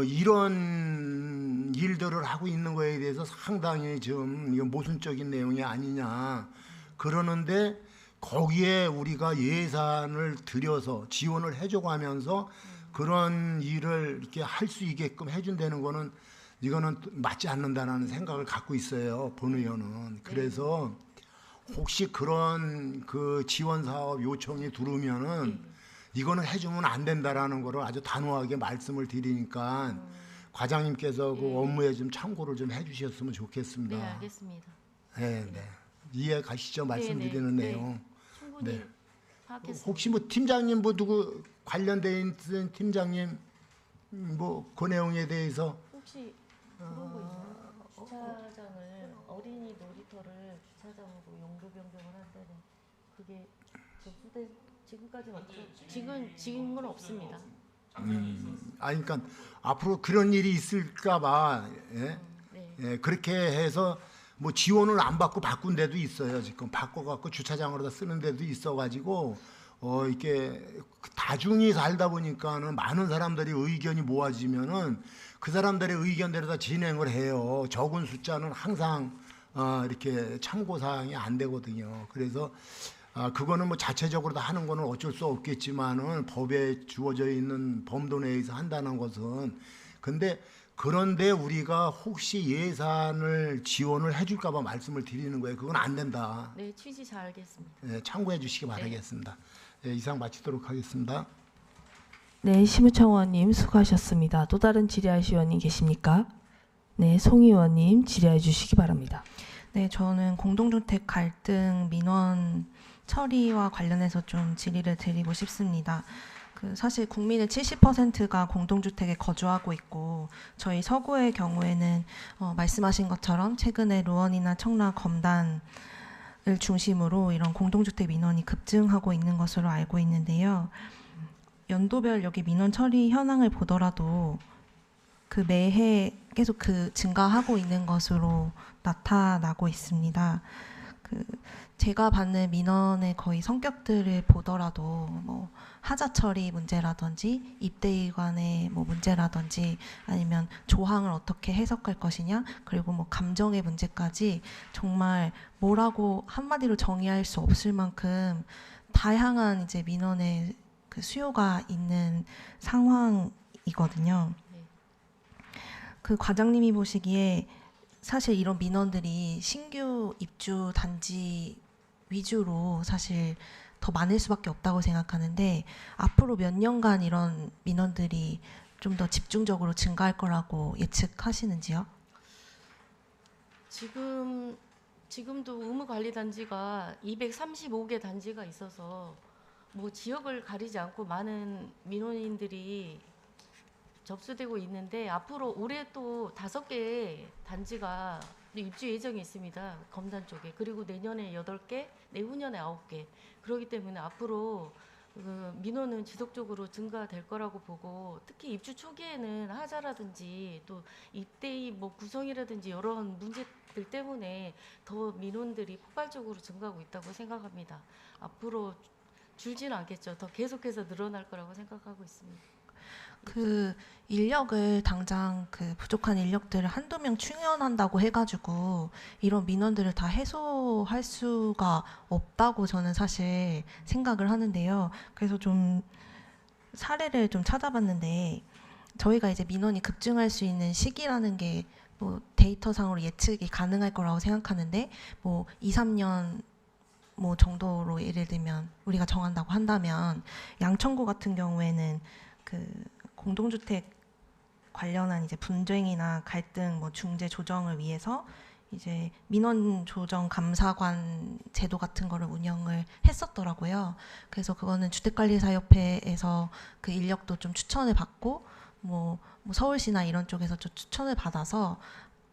이런 일들을 하고 있는 거에 대해서 상당히 좀 이거 모순적인 내용이 아니냐 그러는데 거기에 우리가 예산을 들여서 지원을 해주고 하면서 그런 일을 이렇게 할 수 있게끔 해준다는 거는 이거는 맞지 않는다는 생각을 갖고 있어요, 본 의원은. 그래서 혹시 그런 그 지원 사업 요청이 들어오면은 이거는 해주면 안 된다라는 거를 아주 단호하게 말씀을 드리니까 과장님께서 그 업무에 좀 참고를 좀 해주셨으면 좋겠습니다. 네, 알겠습니다. 네, 네. 이해 가시죠? 말씀드리는 네, 내용. 충분히 네. 파악했습니다. 혹시 뭐 팀장님 뭐 누구 관련돼 있는 팀장님 뭐 그 내용에 대해서 혹시 그런 거 있나요? 주차장을 어린이 놀이터를 주차장으로 용도 변경을 한다는 그게 접수된 지금까지는 없죠. 지금은 없습니다. 아니 그러니까 앞으로 그런 일이 있을까봐 예? 네. 예, 그렇게 해서 뭐 지원을 안 받고 바꾼 데도 있어요. 지금 바꿔갖고 주차장으로다 쓰는 데도 있어가지고 이렇게 다중이 살다 보니까는 많은 사람들이 의견이 모아지면은 그 사람들의 의견대로 다 진행을 해요. 적은 숫자는 항상 이렇게 참고 사항이 안 되거든요. 그래서 그거는 뭐 자체적으로 다 하는 거는 어쩔 수 없겠지만은 법에 주어져 있는 범도 내에서 한다는 것은 근데 그런데 우리가 혹시 예산을 지원을 해줄까봐 말씀을 드리는 거예요. 그건 안 된다. 네, 취지 잘 알겠습니다. 예, 참고해 주시기 바라겠습니다. 예, 이상 마치도록 하겠습니다. 네, 심우창 의원님 수고하셨습니다. 또 다른 질의하실 의원님 계십니까? 네, 송 의원님 질의해 주시기 바랍니다. 네, 저는 공동주택 갈등 민원 처리와 관련해서 좀 질의를 드리고 싶습니다. 사실 국민의 70%가 공동주택에 거주하고 있고 저희 서구의 경우에는 말씀하신 것처럼 최근에 루원이나 청라 검단을 중심으로 이런 공동주택 민원이 급증하고 있는 것으로 알고 있는데요. 연도별 여기 민원 처리 현황을 보더라도 그 매해 계속 증가하고 있는 것으로 나타나고 있습니다. 제가 받는 민원의 거의 성격들을 보더라도 뭐 하자 처리 문제라든지 입대기관의 뭐 문제라든지 아니면 조항을 어떻게 해석할 것이냐 그리고 뭐 감정의 문제까지 정말 뭐라고 한마디로 정의할 수 없을 만큼 다양한 이제 민원의 그 수요가 있는 상황이거든요. 그 과장님이 보시기에 사실 이런 민원들이 신규 입주 단지 위주로 사실 더 많을 수밖에 없다고 생각하는데 앞으로 몇 년간 이런 민원들이 좀 더 집중적으로 증가할 거라고 예측하시는지요? 지금도 의무관리단지가 235개 단지가 있어서 뭐 지역을 가리지 않고 많은 민원인들이 접수되고 있는데 앞으로 올해 또 5개 단지가 입주 예정이 있습니다. 검단 쪽에. 그리고 내년에 8개, 내후년에 9개. 그렇기 때문에 앞으로 민원은 지속적으로 증가될 거라고 보고 특히 입주 초기에는 하자라든지 또 입대의 뭐 구성이라든지 여러 문제들 때문에 더 민원들이 폭발적으로 증가하고 있다고 생각합니다. 앞으로 줄지는 않겠죠. 더 계속해서 늘어날 거라고 생각하고 있습니다. 그 인력을 당장 그 부족한 인력들을 한두 명 충원한다고 해가지고 이런 민원들을 다 해소할 수가 없다고 저는 사실 생각을 하는데요. 그래서 좀 사례를 좀 찾아봤는데 저희가 이제 민원이 급증할 수 있는 시기라는 게 뭐 데이터상으로 예측이 가능할 거라고 생각하는데 뭐 2, 3년 뭐 정도로 예를 들면 우리가 정한다고 한다면 양천구 같은 경우에는 그 공동주택 관련한 이제 분쟁이나 갈등 뭐 중재 조정을 위해서 이제 민원 조정 감사관 제도 같은 거를 운영을 했었더라고요. 그래서 그거는 주택관리사협회에서 그 인력도 좀 추천을 받고 뭐 서울시나 이런 쪽에서 좀 추천을 받아서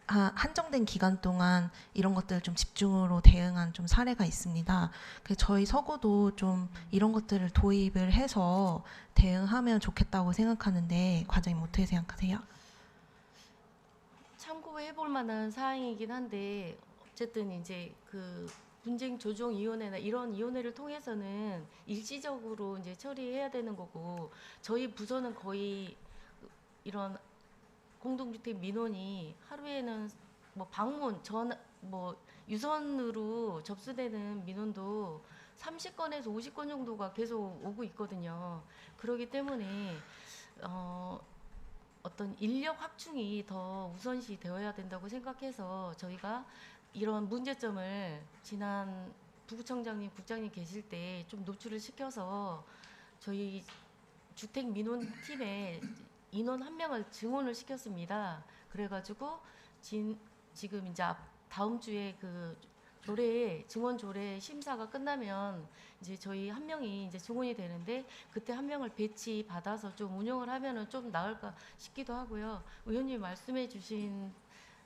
한정된 기간 동안 이런 것들을 좀 집중으로 대응한 좀 사례가 있습니다. 그래서 저희 서구도 좀 이런 것들을 도입을 해서 대응하면 좋겠다고 생각하는데 과장님 어떻게 생각하세요? 참고해볼 만한 사항이긴 한데 어쨌든 이제 그 분쟁 조정 위원회나 이런 위원회를 통해서는 일시적으로 이제 처리해야 되는 거고 저희 부서는 거의 이런 공동주택 민원이 하루에는 뭐 방문 전화 뭐 유선으로 접수되는 민원도 30건에서 50건 정도가 계속 오고 있거든요. 그렇기 때문에 어떤 인력 확충이 더 우선시 되어야 된다고 생각해서 저희가 이런 문제점을 지난 부구청장님, 국장님 계실 때 좀 노출을 시켜서 저희 주택 민원 팀에 인원 1명을 증원을 시켰습니다. 그래가지고 지금 이제 다음 주에 그 증원 조례 심사가 끝나면 이제 저희 1명이 이제 증원이 되는데 그때 1명을 배치 받아서 좀 운영을 하면은 좀 나을까 싶기도 하고요. 의원님 말씀해주신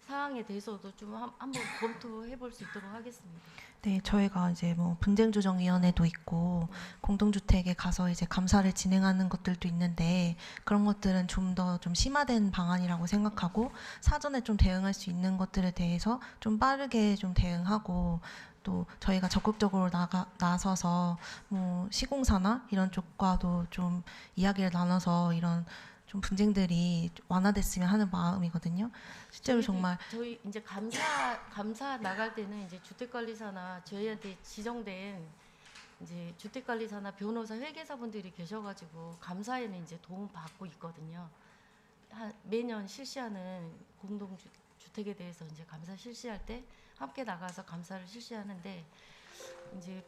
사항에 대해서도 좀 한번 검토해 볼 수 있도록 하겠습니다. 네, 저희가 이제 뭐 분쟁조정위원회도 있고 공동주택에 가서 이제 감사를 진행하는 것들도 있는데 그런 것들은 좀 더 좀 심화된 방안이라고 생각하고 사전에 좀 대응할 수 있는 것들에 대해서 좀 빠르게 좀 대응하고 또 저희가 적극적으로 나서서 뭐 시공사나 이런 쪽과도 좀 이야기를 나눠서 이런 좀 분쟁들이 완화됐으면 하는 마음이거든요. 실제로 정말 저희 이제 감사 나갈 때는 이제 주택관리사나 저희한테 지정된 이제 주택관리사나 변호사 회계사분들이 계셔가지고 감사에는 이제 도움 받고 있거든요. 매년 실시하는 공동주택에 대해서 이제 감사 실시할 때 함께 나가서 감사를 실시하는데 이제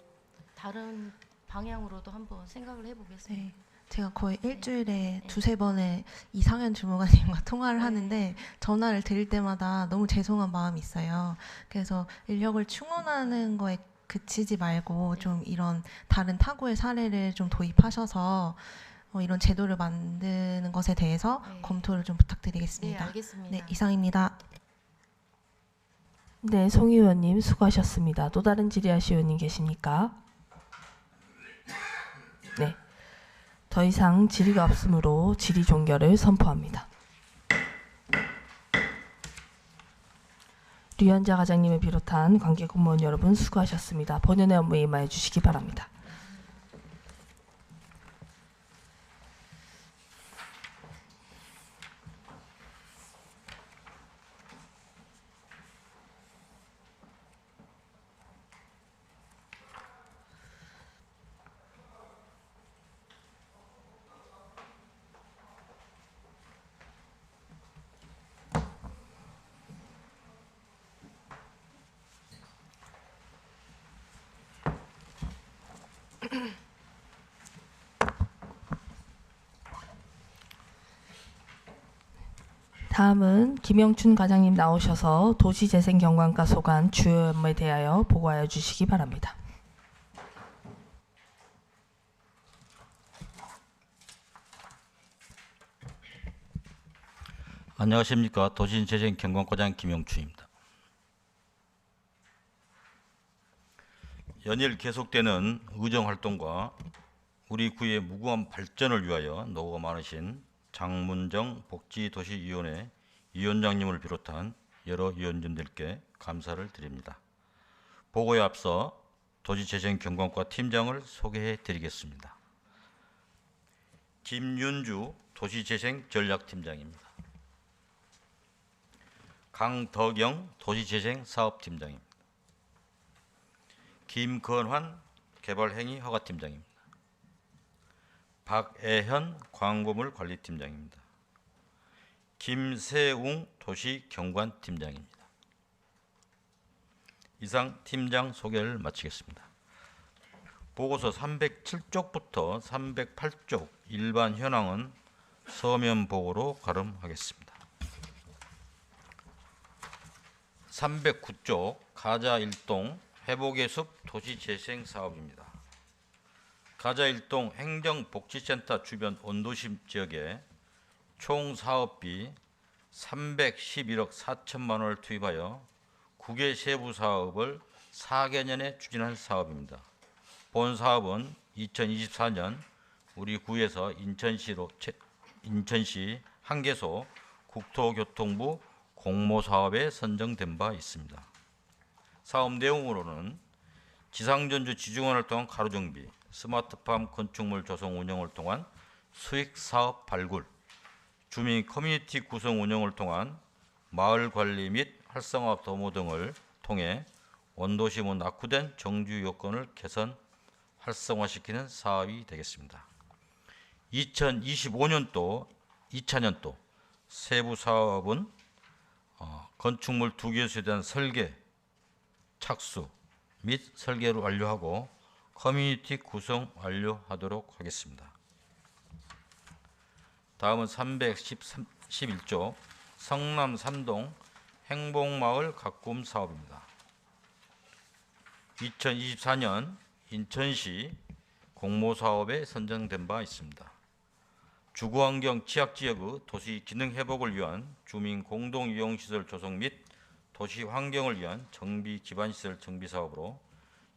다른 방향으로도 한번 생각을 해보겠습니다. 네. 제가 거의 일주일에 두세 번의 이상현 주무관님과 통화를 하는데 전화를 드릴 때마다 너무 죄송한 마음이 있어요. 그래서 인력을 충원하는 거에 그치지 말고 좀 이런 다른 타구의 사례를 좀 도입하셔서 이런 제도를 만드는 것에 대해서 검토를 좀 부탁드리겠습니다. 네, 알겠습니다. 네, 이상입니다. 네, 송 의원님 수고하셨습니다. 또 다른 질의하실 의원님 계십니까? 네. 더 이상 질의가 없으므로 질의 종결을 선포합니다. 류현자 과장님을 비롯한 관계 공무원 여러분 수고하셨습니다. 본연의 업무에 임하여 주시기 바랍니다. 다음은 김영춘 과장님 나오셔서 도시재생경관과 소관 주요 업무에 대하여 보고하여 주시기 바랍니다. 안녕하십니까. 도시재생경관과장 김영춘입니다. 연일 계속되는 의정활동과 우리 구의 무궁한 발전을 위하여 노고가 많으신 장문정 복지도시위원회 위원장님을 비롯한 여러 위원님들께 감사를 드립니다. 보고에 앞서 도시재생경관과 팀장을 소개해 드리겠습니다. 김윤주 도시재생전략팀장입니다. 강덕영 도시재생사업팀장입니다. 김건환 개발행위허가팀장입니다. 박애현 광고물관리팀장입니다. 김세웅 도시경관팀장입니다. 이상 팀장 소개를 마치겠습니다. 보고서 307쪽부터 308쪽 일반 현황은 서면 보고로 가름하겠습니다. 309쪽 가자일동 회복의 숲 도시재생 사업입니다. 가자일동 행정복지센터 주변 원도심 지역에 총 사업비 311억 4천만 원을 투입하여 9개 세부 사업을 4개년에 추진할 사업입니다. 본 사업은 2024년 우리 구에서 인천시 한개소 국토교통부 공모사업에 선정된 바 있습니다. 사업 내용으로는 지상전주 지중원을 통한 가로정비, 스마트팜 건축물 조성 운영을 통한 수익사업 발굴, 주민 커뮤니티 구성 운영을 통한 마을 관리 및 활성화 도모 등을 통해 원도심의 낙후된 정주 여건을 개선 활성화시키는 사업이 되겠습니다. 2025년도 2차년도 세부 사업은 건축물 2개소에 대한 설계, 착수 및 설계를 완료하고 커뮤니티 구성 완료하도록 하겠습니다. 다음은 311조 성남 3동 행복마을 가꿈 사업입니다. 2024년 인천시 공모사업에 선정된 바 있습니다. 주거환경 취약지역의 도시 기능 회복을 위한 주민 공동이용시설 조성 및 도시 환경을 위한 정비 기반시설 정비 사업으로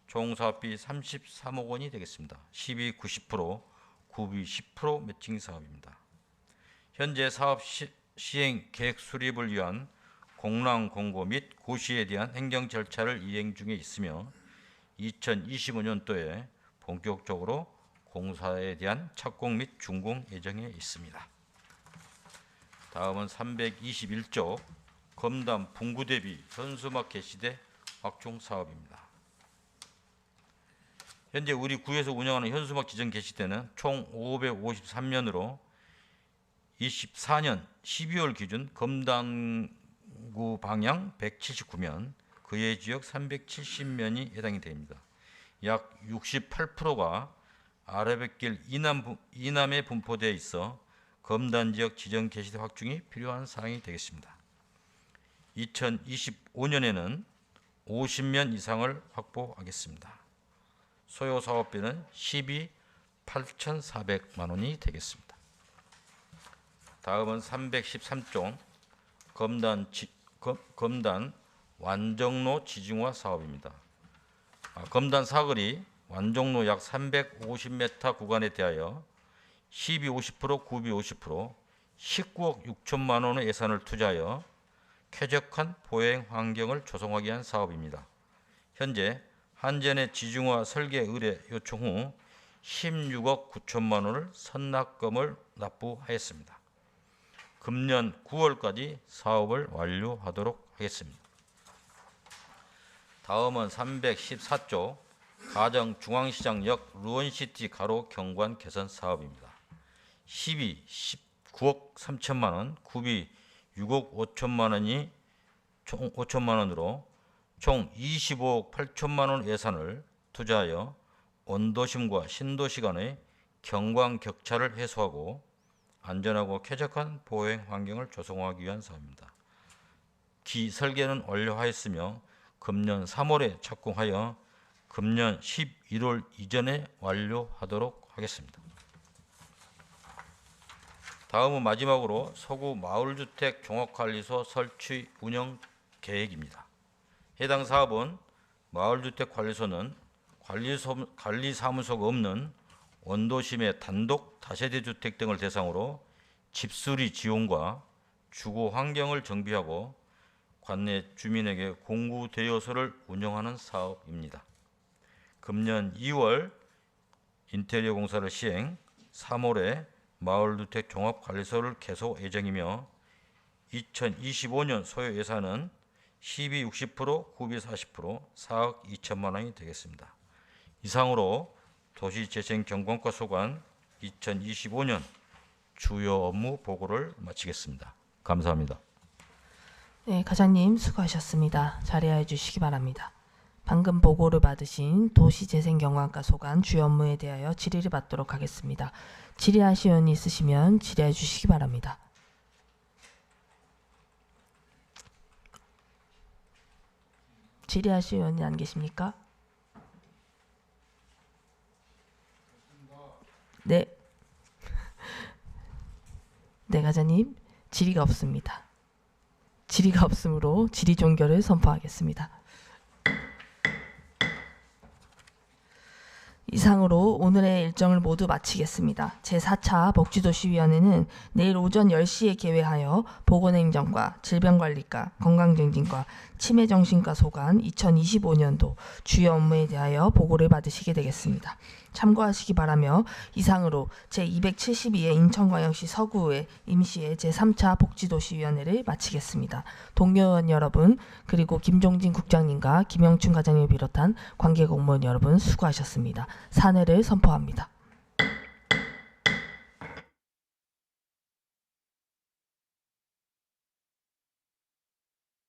총 사업비 33억 원이 되겠습니다. 시비 90%, 구비 10% 매칭 사업입니다. 현재 사업 시행 계획 수립을 위한 공랑 공고 및 고시에 대한 행정 절차를 이행 중에 있으며 2025년도에 본격적으로 공사에 대한 착공 및 준공 예정에 있습니다. 다음은 321조 검담 분구대비 현수막 게시대 확충 사업입니다. 현재 우리 구에서 운영하는 현수막 지정 게시대는 총 553면으로 24년 12월 기준 검담구 방향 179면, 그해 지역 370면이 해당이 됩니다. 약 68%가 아래뱃길 이남에 분포되어 있어 검단 지역 지정 게시대 확충이 필요한 사항이 되겠습니다. 2025년에는 50면 이상을 확보하겠습니다. 소요 사업비는 12억 8,400만 원이 되겠습니다. 다음은 313종 검단 완정로 지중화 사업입니다. 검단 사거리 완종로 약 350m 구간에 대하여 시비 50%, 구비 50%, 19억 6천만 원의 예산을 투자하여 쾌적한 보행 환경을 조성하기 위한 사업입니다. 현재 한전의 지중화 설계 의뢰 요청 후 16억 9천만 원을 선납금을 납부하였습니다. 금년 9월까지 사업을 완료하도록 하겠습니다. 다음은 314조 가정 중앙시장역 루원시티 가로 경관 개선 사업입니다. 시비 19억 3천만 원, 구비 6억 5천만 원이 총 5천만 원으로 총 25억 8천만 원 예산을 투자하여 원도심과 신도시 간의 경관 격차를 해소하고 안전하고 쾌적한 보행 환경을 조성하기 위한 사업입니다. 기 설계는 완료하였으며 금년 3월에 착공하여 금년 11월 이전에 완료하도록 하겠습니다. 다음은 마지막으로 서구 마을주택 종합관리소 설치 운영 계획입니다. 해당 사업은 마을주택관리소는 관리사무소가 없는 원도심의 단독 다세대 주택 등을 대상으로 집수리 지원과 주거 환경을 정비하고 관내 주민에게 공구 대여소를 운영하는 사업입니다. 금년 2월 인테리어 공사를 시행, 3월에 마을주택 종합관리소를 개소 예정이며 2025년 소요 예산은 시비 60%, 구비 40%, 4억 2천만 원이 되겠습니다. 이상으로 도시재생경관과 소관 2025년 주요 업무 보고를 마치겠습니다. 감사합니다. 네, 과장님 수고하셨습니다. 자리하여 주시기 바랍니다. 방금 보고를 받으신 도시재생경관과 소관 주요 업무에 대하여 질의를 받도록 하겠습니다. 질의하실 의원이 있으시면 질의해 주시기 바랍니다. 질의하실 의원이 안 계십니까? 네. 네, 과장님. 질의가 없습니다. 질의가 없으므로 질의 종결을 선포하겠습니다. 이상으로 오늘의 일정을 모두 마치겠습니다. 제4차 복지도시위원회는 내일 오전 10시에 개회하여 보건행정과 질병관리과 건강증진과 치매정신과 소관 2025년도 주요 업무에 대하여 보고를 받으시게 되겠습니다. 참고하시기 바라며 이상으로 제272회 인천광역시 서구의 임시의 제3차 복지도시위원회를 마치겠습니다. 동료의원 여러분 그리고 김종진 국장님과 김영춘 과장님을 비롯한 관계 공무원 여러분 수고하셨습니다. 사내를 선포합니다.